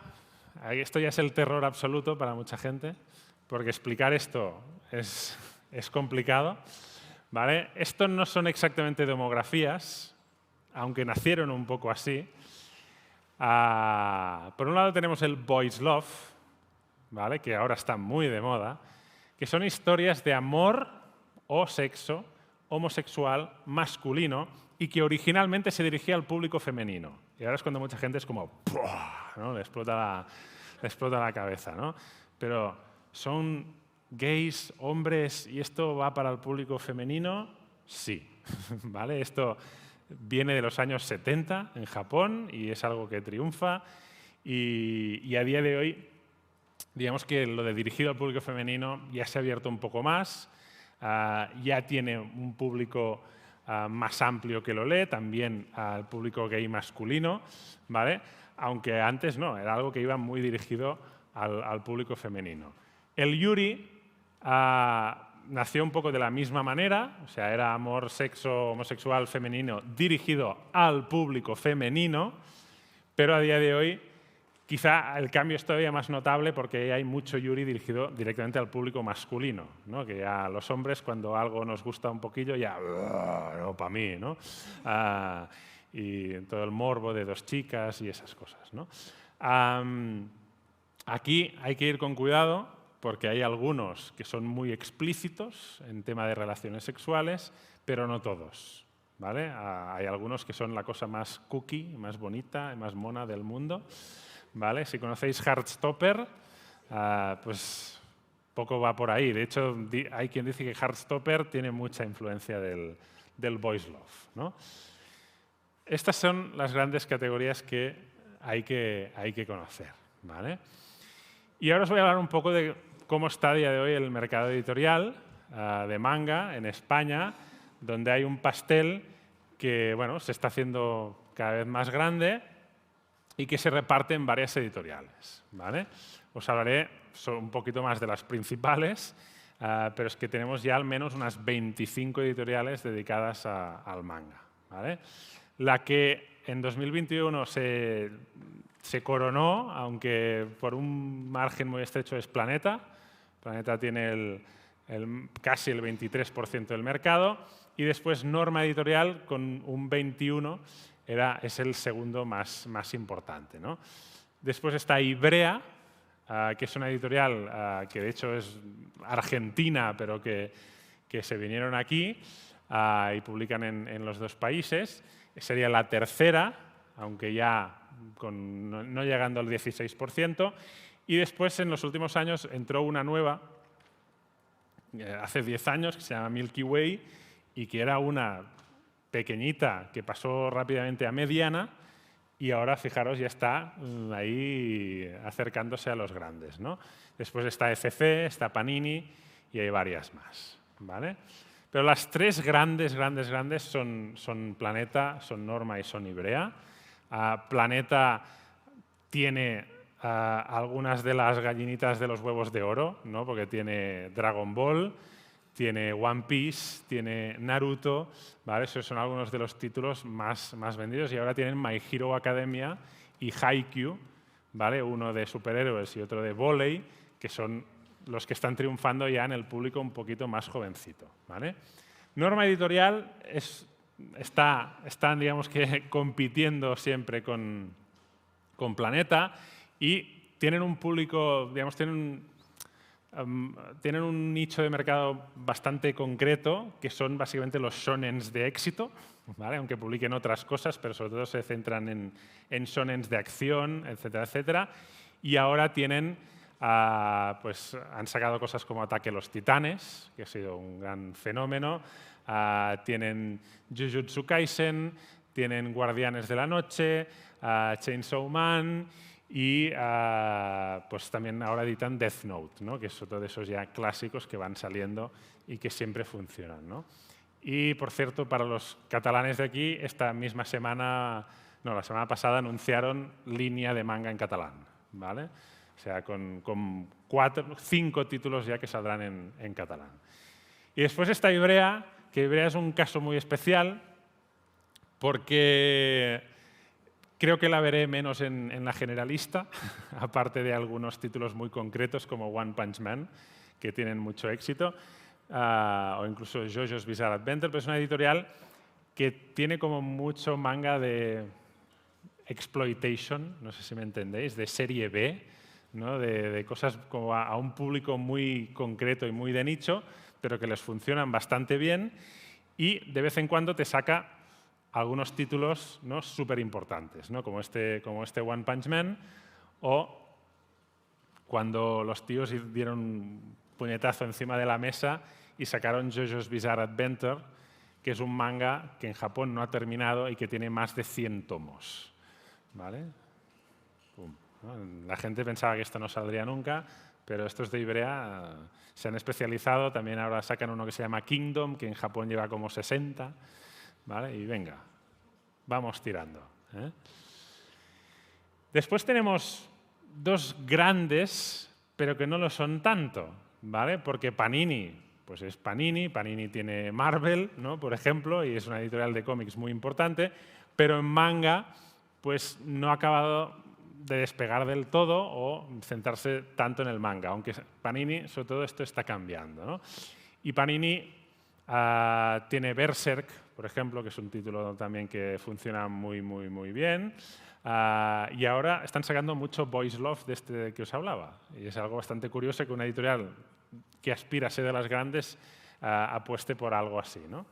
es el terror absoluto para mucha gente, porque explicar esto es complicado, ¿vale? Estos no son exactamente demografías, aunque nacieron un poco así. Por un lado tenemos el boys love, ¿vale? Que ahora está muy de moda, que son historias de amor o sexo homosexual masculino y que originalmente se dirigía al público femenino. Y ahora es cuando mucha gente es como, ¡puah!, ¿no? Le explota la cabeza, ¿no? Pero son gays, hombres, y esto va para el público femenino, sí, ¿vale? Esto viene de los años 70 en Japón y es algo que triunfa y a día de hoy, digamos que lo de dirigido al público femenino ya se ha abierto un poco más, ya tiene un público más amplio que lo lee, también al público gay masculino, ¿vale? Aunque antes no, era algo que iba muy dirigido al público femenino. El yuri nació un poco de la misma manera, o sea, era amor, sexo, homosexual, femenino, dirigido al público femenino, pero a día de hoy quizá el cambio es todavía más notable porque hay mucho yuri dirigido directamente al público masculino, ¿no? Que ya los hombres, cuando algo nos gusta un poquillo, ya, no, para mí, ¿no? Y todo el morbo de dos chicas y esas cosas, ¿no? Aquí hay que ir con cuidado porque hay algunos que son muy explícitos en tema de relaciones sexuales, pero no todos, ¿vale? Hay algunos que son la cosa más cookie, más bonita, más mona del mundo, ¿vale? Si conocéis Heartstopper, pues poco va por ahí. De hecho, hay quien dice que Heartstopper tiene mucha influencia del boys love, ¿no? Estas son las grandes categorías que hay que conocer, ¿vale? Y ahora os voy a hablar un poco de cómo está a día de hoy el mercado editorial de manga en España, donde hay un pastel que bueno, se está haciendo cada vez más grande y que se reparte en varias editoriales, ¿vale? Os hablaré un poquito más de las principales, pero es que tenemos ya al menos unas 25 editoriales dedicadas al manga, ¿vale? La que en 2021 se coronó, aunque por un margen muy estrecho, es Planeta. Planeta tiene casi el 23% del mercado. Y después Norma Editorial, con un 21%, es el segundo más importante, ¿no? Después está Ivrea, que es una editorial que de hecho es argentina, pero que se vinieron aquí y publican en los dos países. Sería la tercera, aunque ya no llegando al 16%. Y después, en los últimos años, entró una nueva, hace 10 años, que se llama Milky Way, y que era una pequeñita que pasó rápidamente a mediana, y ahora, fijaros, ya está ahí acercándose a los grandes, ¿no? Después está FC, está Panini y hay varias más, ¿vale? Pero las tres grandes son Planeta, son Norma y son Ivrea. Planeta tiene algunas de las gallinitas de los huevos de oro, ¿no? Porque tiene Dragon Ball, tiene One Piece, tiene Naruto, ¿vale? Esos son algunos de los títulos más vendidos. Y ahora tienen My Hero Academia y Haikyuu, ¿vale? Uno de superhéroes y otro de vóley, que son los que están triunfando ya en el público un poquito más jovencito, ¿vale? Norma Editorial están, digamos que, compitiendo siempre con Planeta y tienen un público, digamos, tienen un nicho de mercado bastante concreto, que son básicamente los shonens de éxito, ¿vale? Aunque publiquen otras cosas, pero sobre todo se centran en shonens de acción, etcétera, etcétera. Y ahora tienen, pues han sacado cosas como Ataque a los Titanes, que ha sido un gran fenómeno. Tienen Jujutsu Kaisen, tienen Guardianes de la Noche, Chainsaw Man y pues también ahora editan Death Note, ¿no? Que es otro de esos ya clásicos que van saliendo y que siempre funcionan, ¿no? Y, por cierto, para los catalanes de aquí, esta misma semana, no, la semana pasada anunciaron línea de manga en catalán, ¿vale? O sea, con 5 títulos ya que saldrán en catalán. Y después está Ivrea, que Ivrea es un caso muy especial porque creo que la veré menos en la generalista, aparte de algunos títulos muy concretos como One Punch Man, que tienen mucho éxito, o incluso JoJo's Bizarre Adventure, pero es una editorial que tiene como mucho manga de exploitation, no sé si me entendéis, de serie B, ¿no? De cosas como a un público muy concreto y muy de nicho, pero que les funcionan bastante bien y de vez en cuando te saca algunos títulos, ¿no? súper importantes, ¿no? como este One Punch Man, o cuando los tíos dieron un puñetazo encima de la mesa y sacaron JoJo's Bizarre Adventure, que es un manga que en Japón no ha terminado y que tiene más de 100 tomos. ¿Vale? La gente pensaba que esto no saldría nunca, pero estos de Ivrea se han especializado. También ahora sacan uno que se llama Kingdom, que en Japón lleva como 60. ¿Vale? Y venga, vamos tirando, ¿eh? Después tenemos dos grandes, pero que no lo son tanto, ¿vale? Porque Panini, pues es Panini. Panini tiene Marvel, ¿no? Por ejemplo, y es una editorial de cómics muy importante, pero en manga pues no ha acabado de despegar del todo o centrarse tanto en el manga, aunque Panini, sobre todo, esto está cambiando, ¿no? Y Panini tiene Berserk, por ejemplo, que es un título también que funciona muy bien. Y ahora están sacando mucho Boys Love de este que os hablaba. Y es algo bastante curioso que una editorial que aspira a ser de las grandes apueste por algo así, ¿no?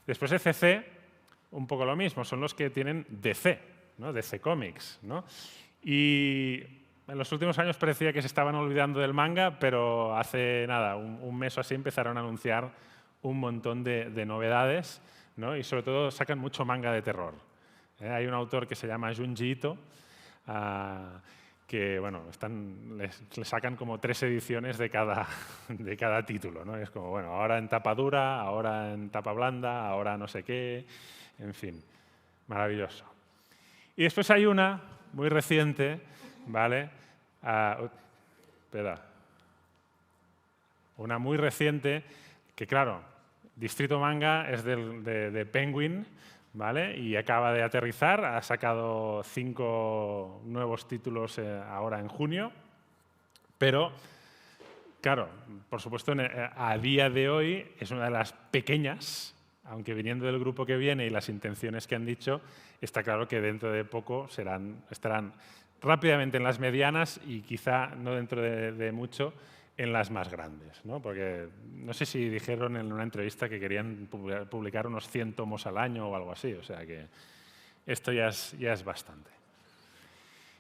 Después ECC, un poco lo mismo, son los que tienen DC, ¿no? DC Comics, ¿no? Y en los últimos años parecía que se estaban olvidando del manga, pero hace nada, un mes o así empezaron a anunciar un montón de novedades, ¿no? Y sobre todo sacan mucho manga de terror. Hay un autor que se llama Junji Ito, que bueno, le sacan como 3 ediciones de cada título, ¿no? Es como, bueno, ahora en tapa dura, ahora en tapa blanda, ahora no sé qué, en fin, maravilloso. Y después hay una muy reciente, ¿vale? Espera. Una muy reciente que, claro, Distrito Manga es de Penguin, ¿vale? Y acaba de aterrizar, ha sacado 5 nuevos títulos ahora en junio, pero, claro, por supuesto, a día de hoy es una de las pequeñas, aunque viniendo del grupo que viene y las intenciones que han dicho, está claro que dentro de poco estarán rápidamente en las medianas y quizá no dentro de mucho en las más grandes, ¿no? Porque no sé si dijeron en una entrevista que querían publicar unos 100 tomos al año o algo así, o sea que esto ya es bastante.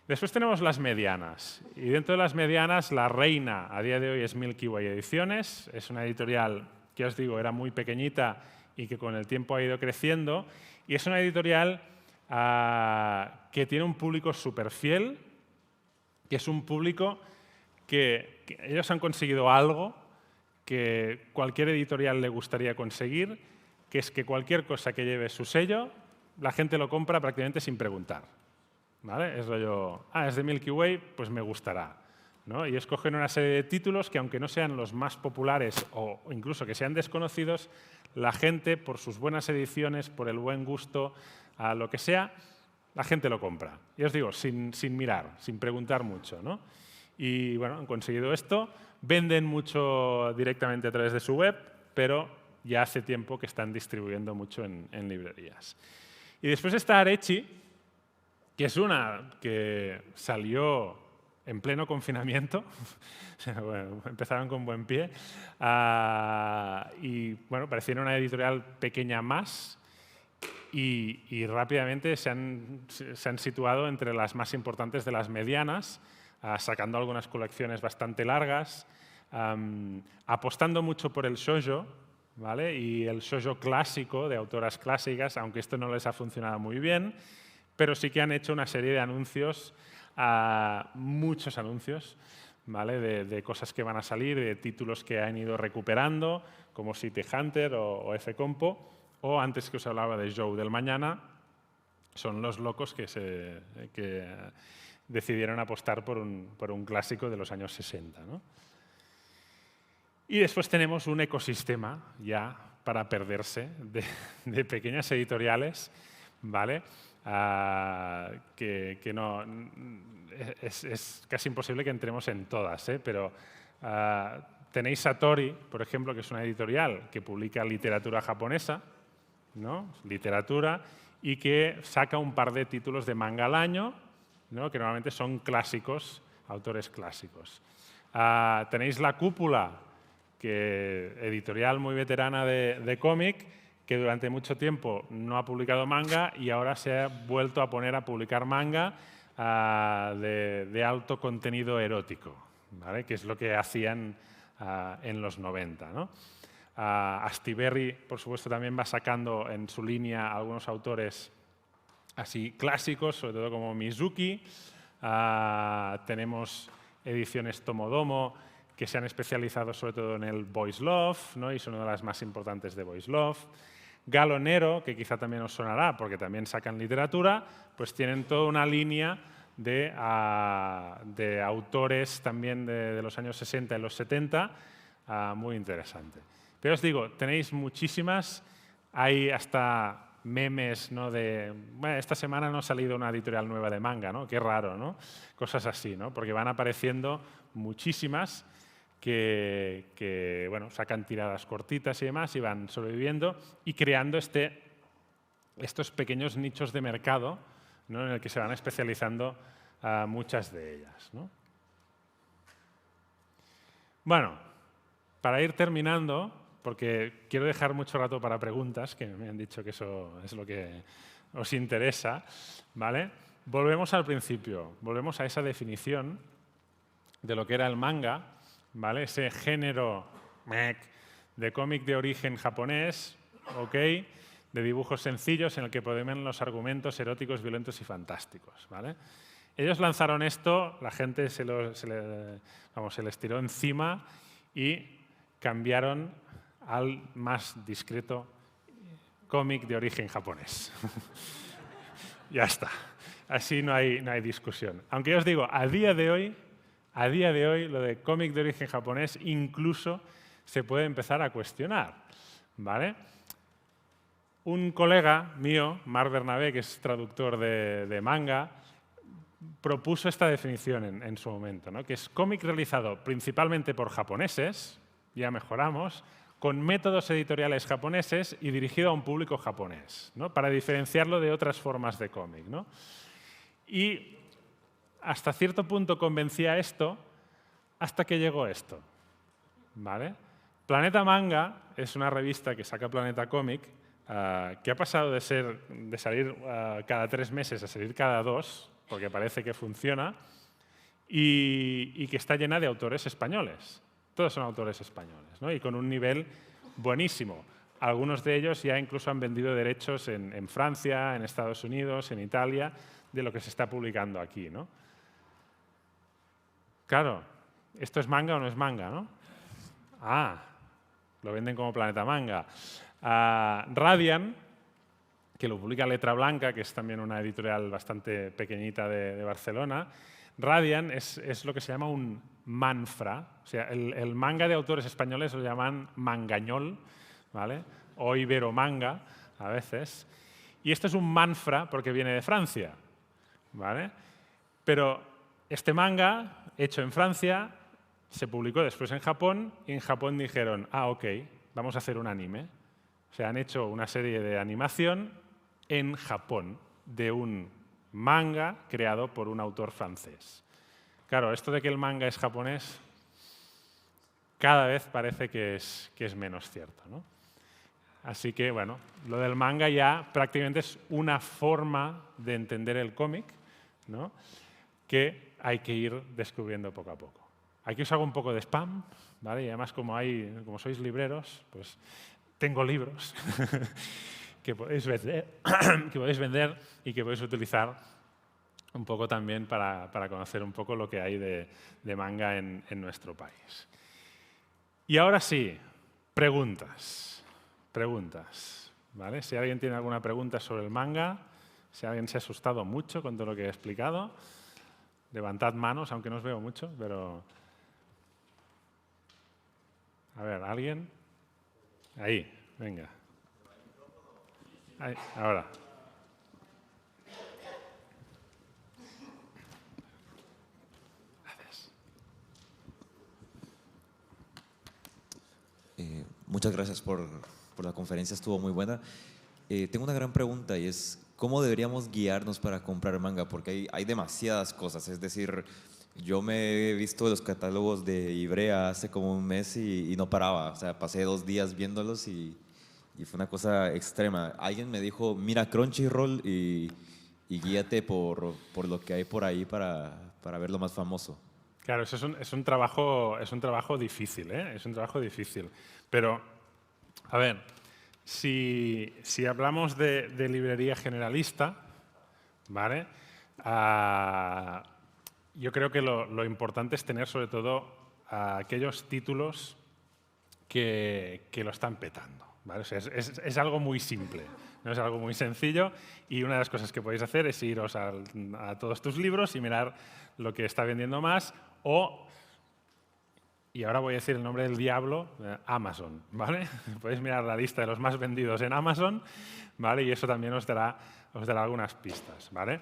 Después tenemos las medianas, y dentro de las medianas la reina a día de hoy es Milky Way Ediciones, es una editorial que os digo era muy pequeñita y que con el tiempo ha ido creciendo, y es una editorial que tiene un público súper fiel, que es un público que ellos han conseguido algo que cualquier editorial le gustaría conseguir, que es que cualquier cosa que lleve su sello, la gente lo compra prácticamente sin preguntar, ¿vale? Es rollo, es de Milky Way, pues me gustará, ¿no? Y escogen una serie de títulos que, aunque no sean los más populares o incluso que sean desconocidos, la gente, por sus buenas ediciones, por el buen gusto, a lo que sea, la gente lo compra. Y os digo, sin mirar, sin preguntar mucho, ¿no? Y bueno, han conseguido esto. Venden mucho directamente a través de su web, pero ya hace tiempo que están distribuyendo mucho en librerías. Y después está Arechi, que es una que salió en pleno confinamiento. Bueno, empezaron con buen pie. Y bueno, parecía una editorial pequeña más. Y rápidamente se han situado entre las más importantes de las medianas, sacando algunas colecciones bastante largas, apostando mucho por el shoujo, ¿vale? Y el shoujo clásico de autoras clásicas, aunque esto no les ha funcionado muy bien, pero sí que han hecho una serie de anuncios, muchos anuncios, ¿vale? De cosas que van a salir, de títulos que han ido recuperando, como City Hunter o F-Compo, o antes que os hablaba de Joe del Mañana, son los locos que decidieron apostar por un clásico de los años 60, ¿no? Y después tenemos un ecosistema ya para perderse de pequeñas editoriales, ¿vale? Que no, es casi imposible que entremos en todas, pero tenéis Satori, por ejemplo, que es una editorial que publica literatura japonesa, ¿no? Literatura, y que saca un par de títulos de manga al año, ¿no? Que normalmente son clásicos, autores clásicos. Tenéis La Cúpula, que editorial muy veterana de cómic, que durante mucho tiempo no ha publicado manga y ahora se ha vuelto a poner a publicar manga de alto contenido erótico, ¿vale? Que es lo que hacían en los 90, ¿no? Astiberri, por supuesto, también va sacando en su línea algunos autores así clásicos, sobre todo como Mizuki. Tenemos ediciones Tomodomo, que se han especializado sobre todo en el Boys Love, ¿no? Y son una de las más importantes de Boys Love. Galonero, que quizá también os sonará porque también sacan literatura, pues tienen toda una línea de autores también de los años 60 y los 70, muy interesante. Pero os digo, tenéis muchísimas, hay hasta memes, ¿no? Bueno, esta semana no ha salido una editorial nueva de manga, ¿no? Qué raro, ¿no? Cosas así, ¿no? Porque van apareciendo muchísimas que bueno, sacan tiradas cortitas y demás y van sobreviviendo y creando estos pequeños nichos de mercado, ¿no? En el que se van especializando muchas de ellas, ¿no? Bueno, para ir terminando, porque quiero dejar mucho rato para preguntas, que me han dicho que eso es lo que os interesa, ¿vale? Volvemos al principio, volvemos a esa definición de lo que era el manga, ¿vale? Ese género de cómic de origen japonés, ¿ok? De dibujos sencillos en el que predominan los argumentos eróticos, violentos y fantásticos, ¿vale? Ellos lanzaron esto, la gente se les tiró encima y cambiaron al más discreto cómic de origen japonés. Ya está. Así no hay discusión. Aunque ya os digo, a día de hoy, lo de cómic de origen japonés incluso se puede empezar a cuestionar, ¿vale? Un colega mío, Marc Bernabé, que es traductor de manga, propuso esta definición en su momento, ¿no? Que es cómic realizado principalmente por japoneses, ya mejoramos, con métodos editoriales japoneses y dirigido a un público japonés, ¿no? Para diferenciarlo de otras formas de cómic, ¿no? Y hasta cierto punto convencía esto, hasta que llegó esto, ¿vale? Planeta Manga es una revista que saca Planeta Cómic, que ha pasado de salir cada 3 meses a salir cada 2, porque parece que funciona, y que está llena de autores españoles. Todos son autores españoles, ¿no? Y con un nivel buenísimo. Algunos de ellos ya incluso han vendido derechos en Francia, en Estados Unidos, en Italia, de lo que se está publicando aquí, ¿no? Claro, ¿esto es manga o no es manga, no? Ah, lo venden como Planeta Manga. Radian, que lo publica Letra Blanca, que es también una editorial bastante pequeñita de Barcelona. Radian es lo que se llama un manfra. O sea, el manga de autores españoles lo llaman mangañol, ¿vale? O iberomanga, a veces. Y esto es un manfra porque viene de Francia, ¿vale? Pero este manga, hecho en Francia, se publicó después en Japón y en Japón dijeron, ok, vamos a hacer un anime. O sea, han hecho una serie de animación en Japón de un manga creado por un autor francés. Claro, esto de que el manga es japonés cada vez parece que es menos cierto, ¿no? Así que, bueno, lo del manga ya prácticamente es una forma de entender el cómic, ¿no? Que hay que ir descubriendo poco a poco. Aquí os hago un poco de spam, ¿vale? Y además, como sois libreros, pues tengo libros que podéis vender y que podéis utilizar un poco también para conocer un poco lo que hay de manga en nuestro país. Y ahora sí, preguntas, ¿vale? Si alguien tiene alguna pregunta sobre el manga, si alguien se ha asustado mucho con todo lo que he explicado, levantad manos, aunque no os veo mucho, pero... A ver, ¿alguien? Ahí, venga. Ahí, ahora. Gracias. Muchas gracias por la conferencia, estuvo muy buena. Tengo una gran pregunta y es, ¿cómo deberíamos guiarnos para comprar manga? Porque hay demasiadas cosas, es decir, yo me he visto los catálogos de Ivrea hace como un mes y no paraba, o sea, pasé 2 días viéndolos y fue una cosa extrema. Alguien me dijo, mira Crunchyroll y guíate por lo que hay por ahí para ver lo más famoso. Claro, eso es un trabajo difícil, ¿eh? Es un trabajo difícil. Pero, a ver, si hablamos de librería generalista, ¿vale? Yo creo que lo importante es tener sobre todo aquellos títulos que lo están petando, ¿vale? O sea, es algo muy simple, no es algo muy sencillo, y una de las cosas que podéis hacer es iros a todos tus libros y mirar lo que está vendiendo más, y ahora voy a decir el nombre del diablo, Amazon, ¿vale? Podéis mirar la lista de los más vendidos en Amazon, ¿vale? Y eso también os dará algunas pistas, ¿vale?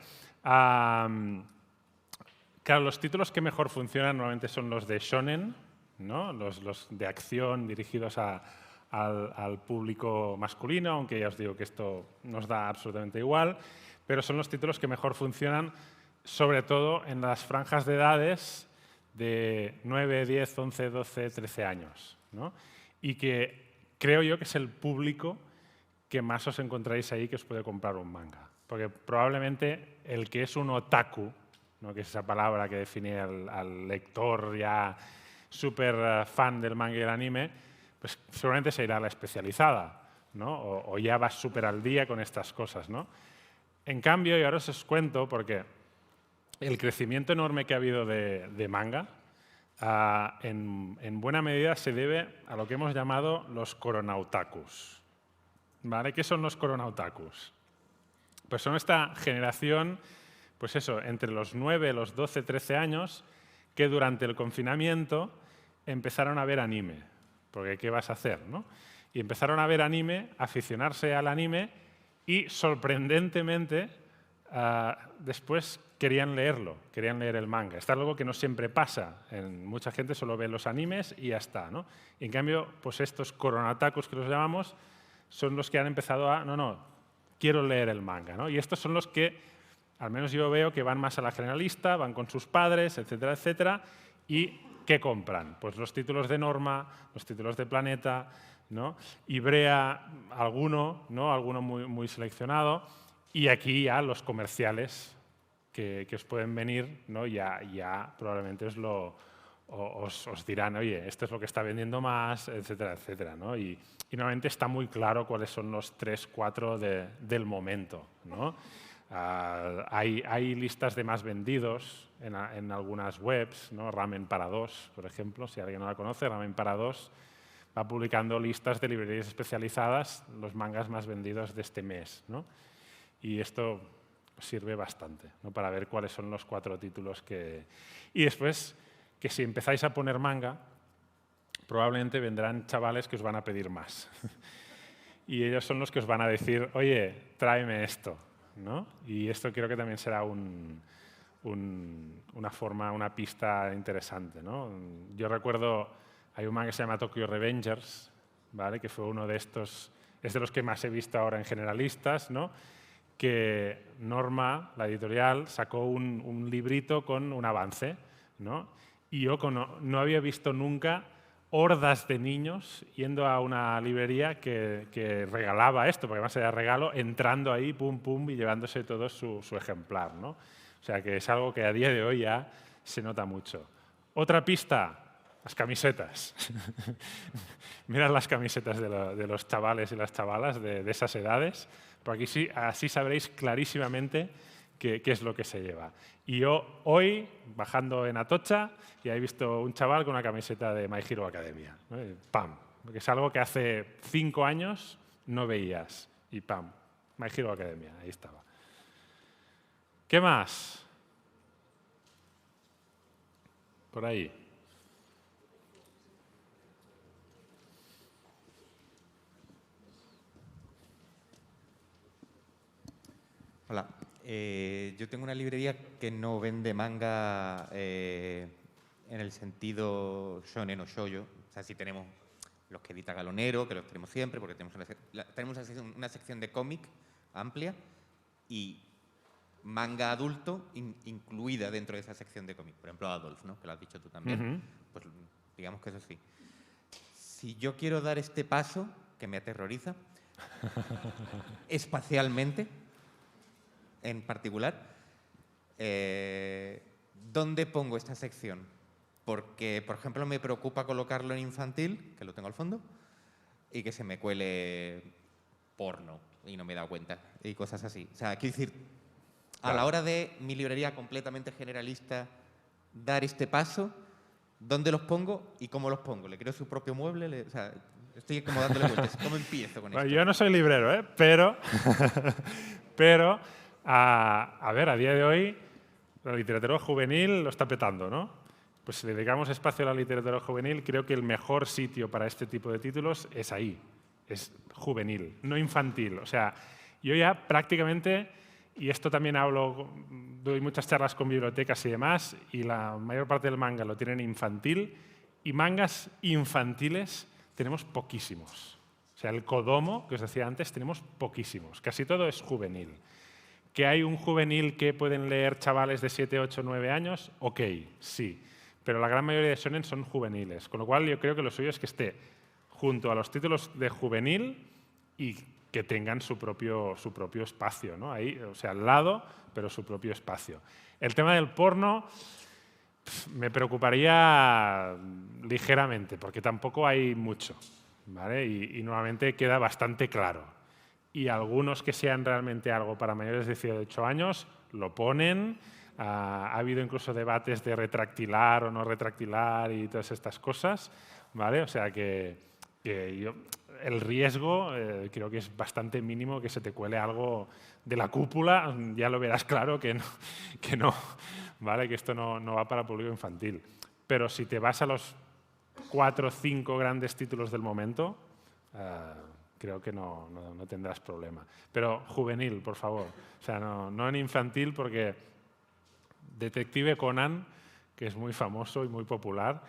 Claro, los títulos que mejor funcionan normalmente son los de shonen, ¿no? Los de acción dirigidos al público masculino, aunque ya os digo que esto nos da absolutamente igual, pero son los títulos que mejor funcionan, sobre todo en las franjas de edades de 9, 10, 11, 12, 13 años, ¿no? Y que creo yo que es el público que más os encontráis ahí que os puede comprar un manga. Porque probablemente el que es un otaku, ¿no? Que es esa palabra que define al lector ya súper fan del manga y el anime, pues seguramente se irá a la especializada, ¿no? O ya va súper al día con estas cosas, ¿no? En cambio, y ahora os cuento, porque el crecimiento enorme que ha habido de manga en buena medida se debe a lo que hemos llamado los coronautakus. ¿Vale? ¿Qué son los coronautakus? Pues son esta generación, pues eso, entre los 9, los 12, 13 años, que durante el confinamiento empezaron a ver anime. Porque ¿qué vas a hacer, no? Y empezaron a ver anime, a aficionarse al anime y, sorprendentemente, después querían leerlo, querían leer el manga. Esto es algo que no siempre pasa. Mucha gente solo ve los animes y ya está, ¿no? Y en cambio, pues estos coronautakus que los llamamos son los que han empezado a, no, quiero leer el manga, ¿no? Y estos son los que, al menos yo veo, que van más a la generalista, van con sus padres, etcétera, etcétera, y ¿qué compran? Pues los títulos de Norma, los títulos de Planeta, ¿no? Ibrea, alguno, ¿no? Alguno muy seleccionado, y aquí ya los comerciales que os pueden venir, ¿no? ya probablemente os dirán, oye, esto es lo que está vendiendo más, etcétera, etcétera, ¿no? Y normalmente está muy claro cuáles son los 3, 4 del momento, ¿no? Hay listas de más vendidos en algunas webs, ¿no? Ramen para dos, por ejemplo, si alguien no la conoce, Ramen para dos va publicando listas de librerías especializadas, los mangas más vendidos de este mes, ¿no? Y esto sirve bastante, ¿no? Para ver cuáles son los 4 títulos que... Y después, que si empezáis a poner manga, probablemente vendrán chavales que os van a pedir más. Y ellos son los que os van a decir, oye, tráeme esto, ¿no? Y esto creo que también será una forma, una pista interesante, ¿no? Yo recuerdo, hay un manga que se llama Tokyo Revengers, ¿vale? Que fue uno de estos, es de los que más he visto ahora en generalistas, ¿no? Que Norma, la editorial, sacó un librito con un avance, ¿no? Y yo no había visto nunca hordas de niños yendo a una librería que regalaba esto, porque además era regalo, entrando ahí, pum, pum, y llevándose todo su ejemplar, ¿no? O sea, que es algo que a día de hoy ya se nota mucho. Otra pista, las camisetas. Mirad las camisetas de los chavales y las chavalas de esas edades, porque aquí sí, así sabréis clarísimamente qué es lo que se lleva. Y yo hoy, bajando en Atocha, ya he visto un chaval con una camiseta de My Hero Academia, ¿no? ¡Pam! Porque es algo que hace 5 años no veías. Y ¡pam! My Hero Academia, ahí estaba. ¿Qué más? Por ahí. Hola. Yo tengo una librería que no vende manga en el sentido shonen o shoujo. O sea, sí tenemos los que edita Galonero, que los tenemos siempre, porque tenemos una sección de cómic amplia y manga adulto incluida dentro de esa sección de cómic. Por ejemplo, Adolf, ¿no? Que lo has dicho tú también. Pues digamos que eso sí. Si yo quiero dar este paso, que me aterroriza, espacialmente, en particular, ¿dónde pongo esta sección? Porque, por ejemplo, me preocupa colocarlo en infantil, que lo tengo al fondo, y que se me cuele porno y no me he dado cuenta, y cosas así. O sea, quiero decir, a la hora de mi librería completamente generalista dar este paso, ¿dónde los pongo y cómo los pongo? ¿Le creo su propio mueble? O sea, estoy como dándole vueltas. ¿Cómo empiezo con esto? Yo no soy librero, ¿eh? Pero a ver, a día de hoy la literatura juvenil lo está petando, ¿no? Pues si dedicamos espacio a la literatura juvenil, creo que el mejor sitio para este tipo de títulos es ahí, es juvenil, no infantil. O sea, yo ya prácticamente, y esto también doy muchas charlas con bibliotecas y demás, y la mayor parte del manga lo tienen infantil, y mangas infantiles tenemos poquísimos. O sea, el Kodomo, que os decía antes, tenemos poquísimos, casi todo es juvenil. ¿Que hay un juvenil que pueden leer chavales de 7, 8, 9 años? Ok, sí. Pero la gran mayoría de shonen son juveniles. Con lo cual yo creo que lo suyo es que esté junto a los títulos de juvenil y que tengan su propio espacio, ¿no? Ahí, o sea, al lado, pero su propio espacio. El tema del porno me preocuparía ligeramente, porque tampoco hay mucho, ¿vale? Y normalmente queda bastante claro. Y algunos que sean realmente algo para mayores de 18 años lo ponen, Ha habido incluso debates de retractilar o no retractilar y todas estas cosas, ¿vale? O sea que el riesgo creo que es bastante mínimo que se te cuele algo de la cúpula, ya lo verás claro que no, ¿vale? Que esto no va para público infantil. Pero si te vas a los 4 o 5 grandes títulos del momento, creo que no tendrás problema. Pero juvenil, por favor. O sea, no en infantil, porque Detective Conan, que es muy famoso y muy popular,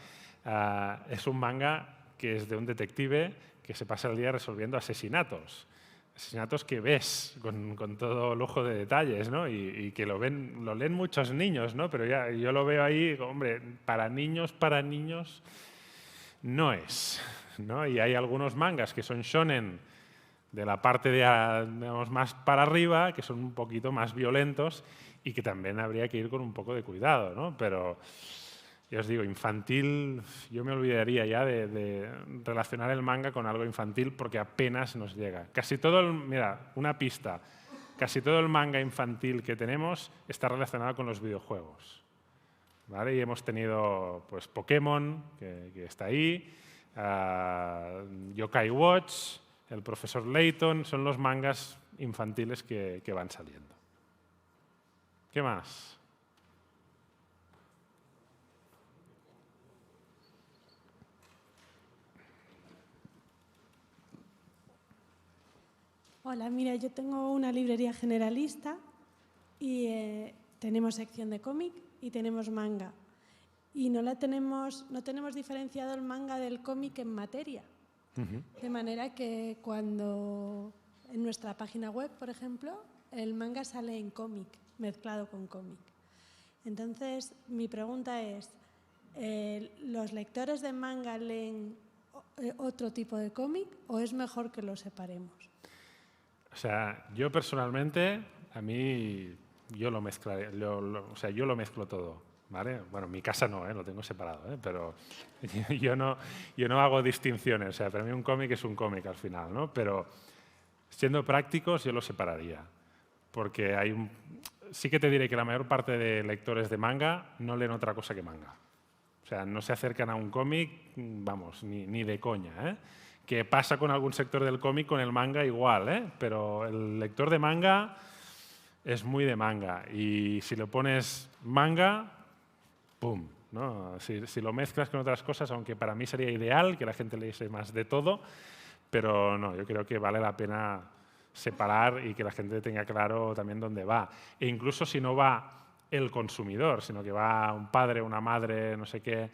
es un manga que es de un detective que se pasa el día resolviendo asesinatos. Asesinatos que ves con todo lujo de detalles, ¿no? Y que lo leen muchos niños, ¿no? Pero ya yo lo veo ahí, hombre, para niños no es, ¿no? Y hay algunos mangas que son shonen de la parte digamos, más para arriba, que son un poquito más violentos y que también habría que ir con un poco de cuidado, ¿no? Pero ya os digo, infantil, yo me olvidaría ya de relacionar el manga con algo infantil porque apenas nos llega. Casi todo mira, una pista, casi todo el manga infantil que tenemos está relacionado con los videojuegos, ¿vale? Y hemos tenido pues Pokémon, que está ahí, Yokai Watch, el profesor Layton, son los mangas infantiles que van saliendo. ¿Qué más? Hola, mira, yo tengo una librería generalista y tenemos sección de cómic y tenemos manga. Y no tenemos diferenciado el manga del cómic en materia. De manera que cuando en nuestra página web, por ejemplo, el manga sale en cómic, mezclado con cómic. Entonces, mi pregunta es, ¿los lectores de manga leen otro tipo de cómic o es mejor que los separemos? O sea, yo personalmente, a mí, yo lo mezclaré, o sea, yo lo mezclo todo, ¿vale? Bueno, en mi casa no, lo tengo separado, pero yo no hago distinciones. O sea, para mí un cómic es un cómic al final, ¿no? Pero siendo prácticos, yo lo separaría, porque sí que te diré que la mayor parte de lectores de manga no leen otra cosa que manga. O sea, no se acercan a un cómic, vamos, ni de coña, ¿eh? Que pasa con algún sector del cómic, con el manga igual, pero el lector de manga es muy de manga. Y si lo pones manga, ¡pum! ¿No? Si lo mezclas con otras cosas, aunque para mí sería ideal que la gente leyese más de todo, pero no, yo creo que vale la pena separar y que la gente tenga claro también dónde va. E incluso si no va el consumidor, sino que va un padre, una madre, no sé qué,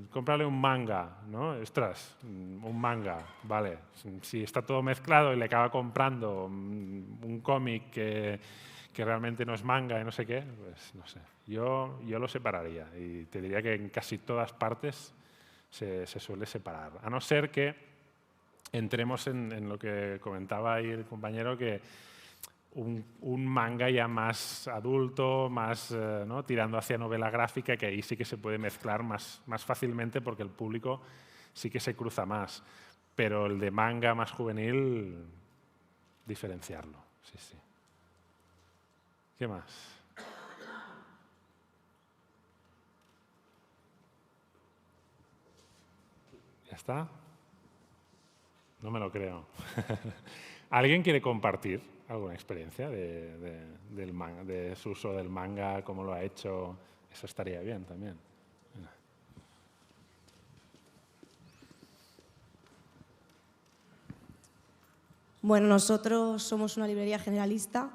cómprale un manga, ¿no? Ostras, un manga, vale. Si está todo mezclado y le acaba comprando un cómic que realmente no es manga y no sé qué, pues no sé. Yo lo separaría y te diría que en casi todas partes se suele separar. A no ser que entremos en lo que comentaba ahí el compañero, que un manga ya más adulto, más ¿no? tirando hacia novela gráfica, que ahí sí que se puede mezclar más fácilmente porque el público sí que se cruza más. Pero el de manga más juvenil, diferenciarlo. Sí, sí. ¿Qué más? ¿Ya está? No me lo creo. ¿Alguien quiere compartir alguna experiencia del manga, de su uso del manga, cómo lo ha hecho? Eso estaría bien también. Bueno, nosotros somos una librería generalista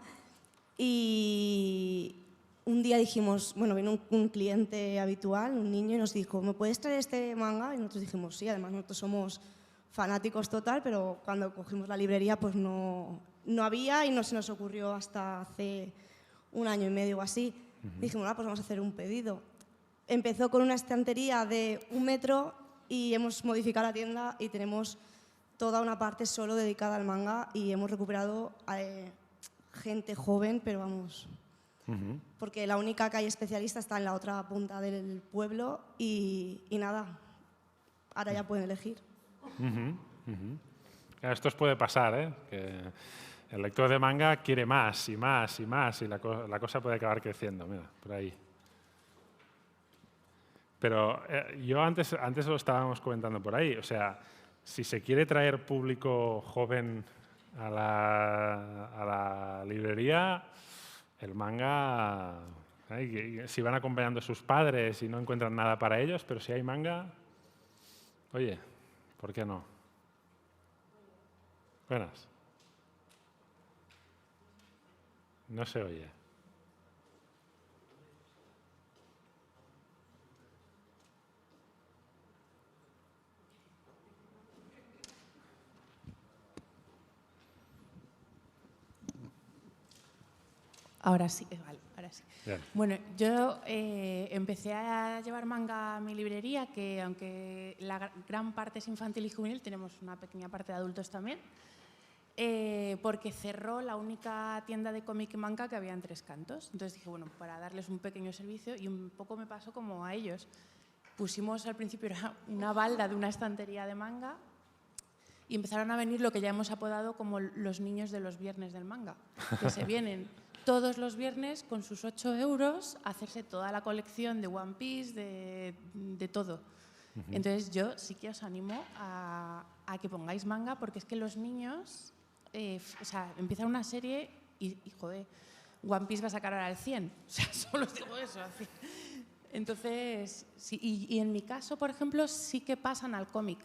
y un día dijimos, bueno, vino un cliente habitual, un niño, y nos dijo, ¿me puedes traer este manga? Y nosotros dijimos, sí, además nosotros somos fanáticos total, pero cuando cogimos la librería pues no había y no se nos ocurrió hasta hace 1 año y medio o así. Dijimos, pues vamos a hacer un pedido. Empezó con una estantería de 1 metro y hemos modificado la tienda y tenemos toda una parte solo dedicada al manga y hemos recuperado gente joven, pero vamos, porque la única calle especialista está en la otra punta del pueblo y nada, ahora ya pueden elegir. Esto os puede pasar, que El lector de manga quiere más y más y más y la cosa puede acabar creciendo, mira, por ahí. Pero yo antes lo estábamos comentando por ahí, o sea, si se quiere traer público joven a la librería, el manga, si van acompañando a sus padres y no encuentran nada para ellos, pero si hay manga, oye, ¿por qué no? Buenas. No se oye. Ahora sí, vale, ahora sí. Bien. Bueno, yo empecé a llevar manga a mi librería, que aunque la gran parte es infantil y juvenil, tenemos una pequeña parte de adultos también, porque cerró la única tienda de cómic y manga que había en Tres Cantos. Entonces dije, bueno, para darles un pequeño servicio, y un poco me pasó como a ellos. Pusimos al principio era una balda de una estantería de manga y empezaron a venir lo que ya hemos apodado como los niños de los viernes del manga, que se vienen todos los viernes con sus 8 euros a hacerse toda la colección de One Piece, de todo. Entonces yo sí que os animo a que pongáis manga, porque es que los niños, o sea, empiezan una serie y joder, One Piece va a sacar ahora el 100. O sea, solo os digo eso. Así. Entonces, sí, y en mi caso, por ejemplo, sí que pasan al cómic.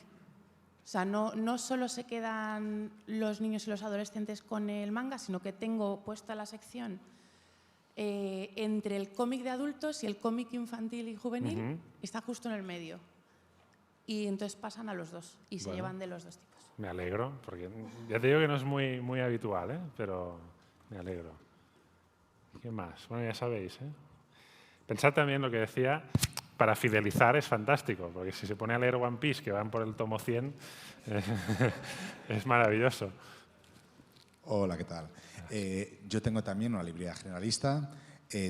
O sea, no solo se quedan los niños y los adolescentes con el manga, sino que tengo puesta la sección entre el cómic de adultos y el cómic infantil y juvenil, está justo en el medio. Y entonces pasan a los dos y se llevan de los dos tipos. Me alegro, porque ya te digo que no es muy habitual, pero me alegro. ¿Qué más? Bueno, ya sabéis. Pensad también lo que decía, para fidelizar es fantástico, porque si se pone a leer One Piece, que van por el tomo 100, es maravilloso. Hola, ¿qué tal? Yo tengo también una librería generalista,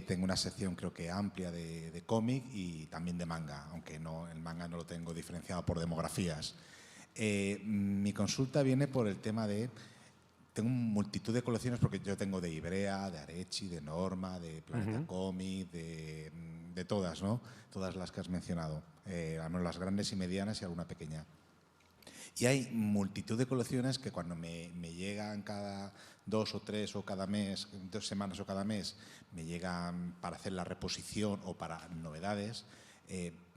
tengo una sección creo que amplia de cómic y también de manga, aunque no, el manga no lo tengo diferenciado por demografías. Mi consulta viene por el tema de... Tengo multitud de colecciones porque yo tengo de Ibrea, de Arechi, de Norma, de Planeta Comic, de todas, ¿no? Todas las que has mencionado, al menos las grandes y medianas y alguna pequeña. Y hay multitud de colecciones que cuando me llegan cada 2 o 3 o cada mes, 2 semanas o cada mes, me llegan para hacer la reposición o para novedades,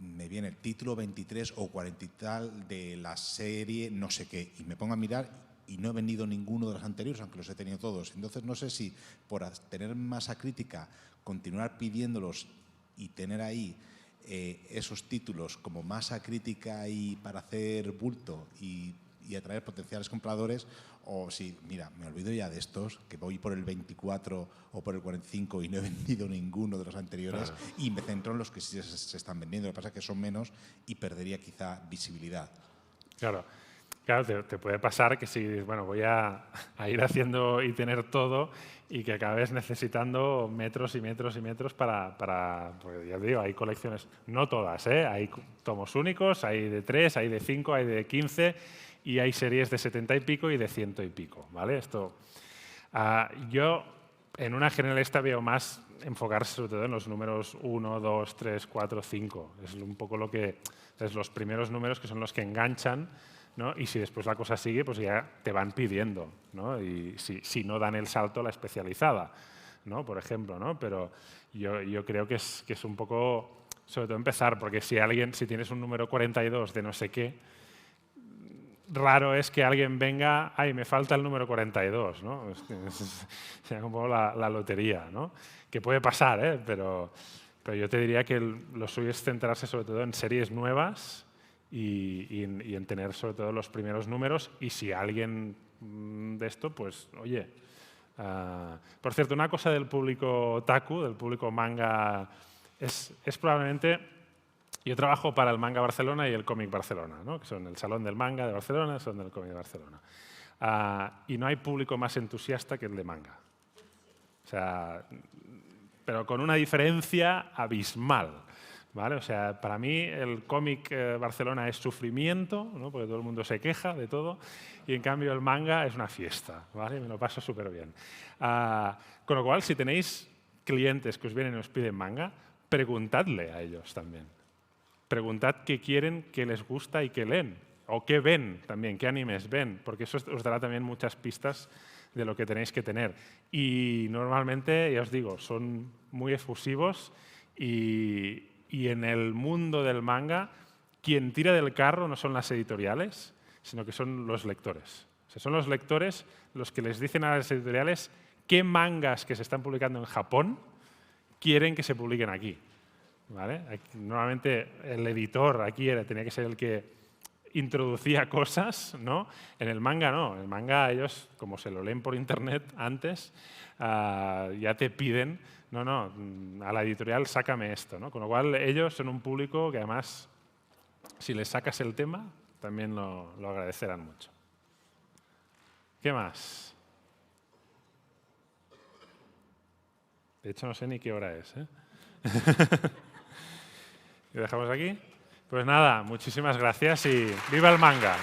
me viene el título 23 o 40 y tal de la serie no sé qué, y me pongo a mirar y no he vendido ninguno de los anteriores, aunque los he tenido todos. Entonces no sé si por tener masa crítica, continuar pidiéndolos y tener ahí esos títulos como masa crítica y para hacer bulto y atraer potenciales compradores, o si, mira, me olvido ya de estos, que voy por el 24 o por el 45 y no he vendido ninguno de los anteriores, claro, y me centro en los que sí se están vendiendo. Lo que pasa es que son menos y perdería quizá visibilidad. Claro. Claro, te puede pasar que si bueno, voy a ir haciendo y tener todo y que acabes necesitando metros y metros y metros para porque ya te digo, hay colecciones, no todas, hay tomos únicos, hay de 3, hay de 5, hay de 15 y hay series de 70 y pico y de 100 y pico, ¿vale? Esto, yo en una generalista veo más enfocarse sobre todo en los números 1, 2, 3, 4, 5. Es un poco lo que es los primeros números que son los que enganchan, ¿no? Y si después la cosa sigue, pues ya te van pidiendo, ¿no? Y si no dan el salto a la especializada, ¿no? Por ejemplo, ¿no? Pero yo creo que es un poco, sobre todo empezar, porque si tienes un número 42 de no sé qué, raro es que alguien venga, ay, me falta el número 42, ¿no? Es como la lotería, ¿no? Que puede pasar, pero yo te diría que lo suyo es centrarse sobre todo en series nuevas y en tener sobre todo los primeros números, y si alguien de esto, pues oye. Por cierto, una cosa del público otaku, del público manga, es probablemente... Yo trabajo para el Manga Barcelona y el Cómic Barcelona, ¿no? Que son el Salón del Manga de Barcelona y el Salón del Cómic de Barcelona. Y no hay público más entusiasta que el de manga. O sea, pero con una diferencia abismal, ¿vale? O sea, para mí el cómic Barcelona es sufrimiento, ¿no? Porque todo el mundo se queja de todo, y en cambio el manga es una fiesta, ¿vale? Me lo paso súper bien. Con lo cual, si tenéis clientes que os vienen y os piden manga, preguntadle a ellos también. Preguntad qué quieren, qué les gusta y qué leen. O qué ven también, qué animes ven, porque eso os dará también muchas pistas de lo que tenéis que tener. Y normalmente, ya os digo, son muy efusivos y en el mundo del manga, quien tira del carro no son las editoriales, sino que son los lectores. O sea, son los lectores los que les dicen a las editoriales qué mangas que se están publicando en Japón quieren que se publiquen aquí. ¿Vale? Normalmente el editor aquí tenía que ser el que introducía cosas, ¿no? En el manga no. En el manga ellos, como se lo leen por internet antes, ya te piden, no, a la editorial sácame esto, ¿no? Con lo cual ellos son un público que además, si les sacas el tema, también lo agradecerán mucho. ¿Qué más? De hecho, no sé ni qué hora es, ¿eh? ¿Lo dejamos aquí? Pues nada, muchísimas gracias y ¡viva el manga! ¿eh?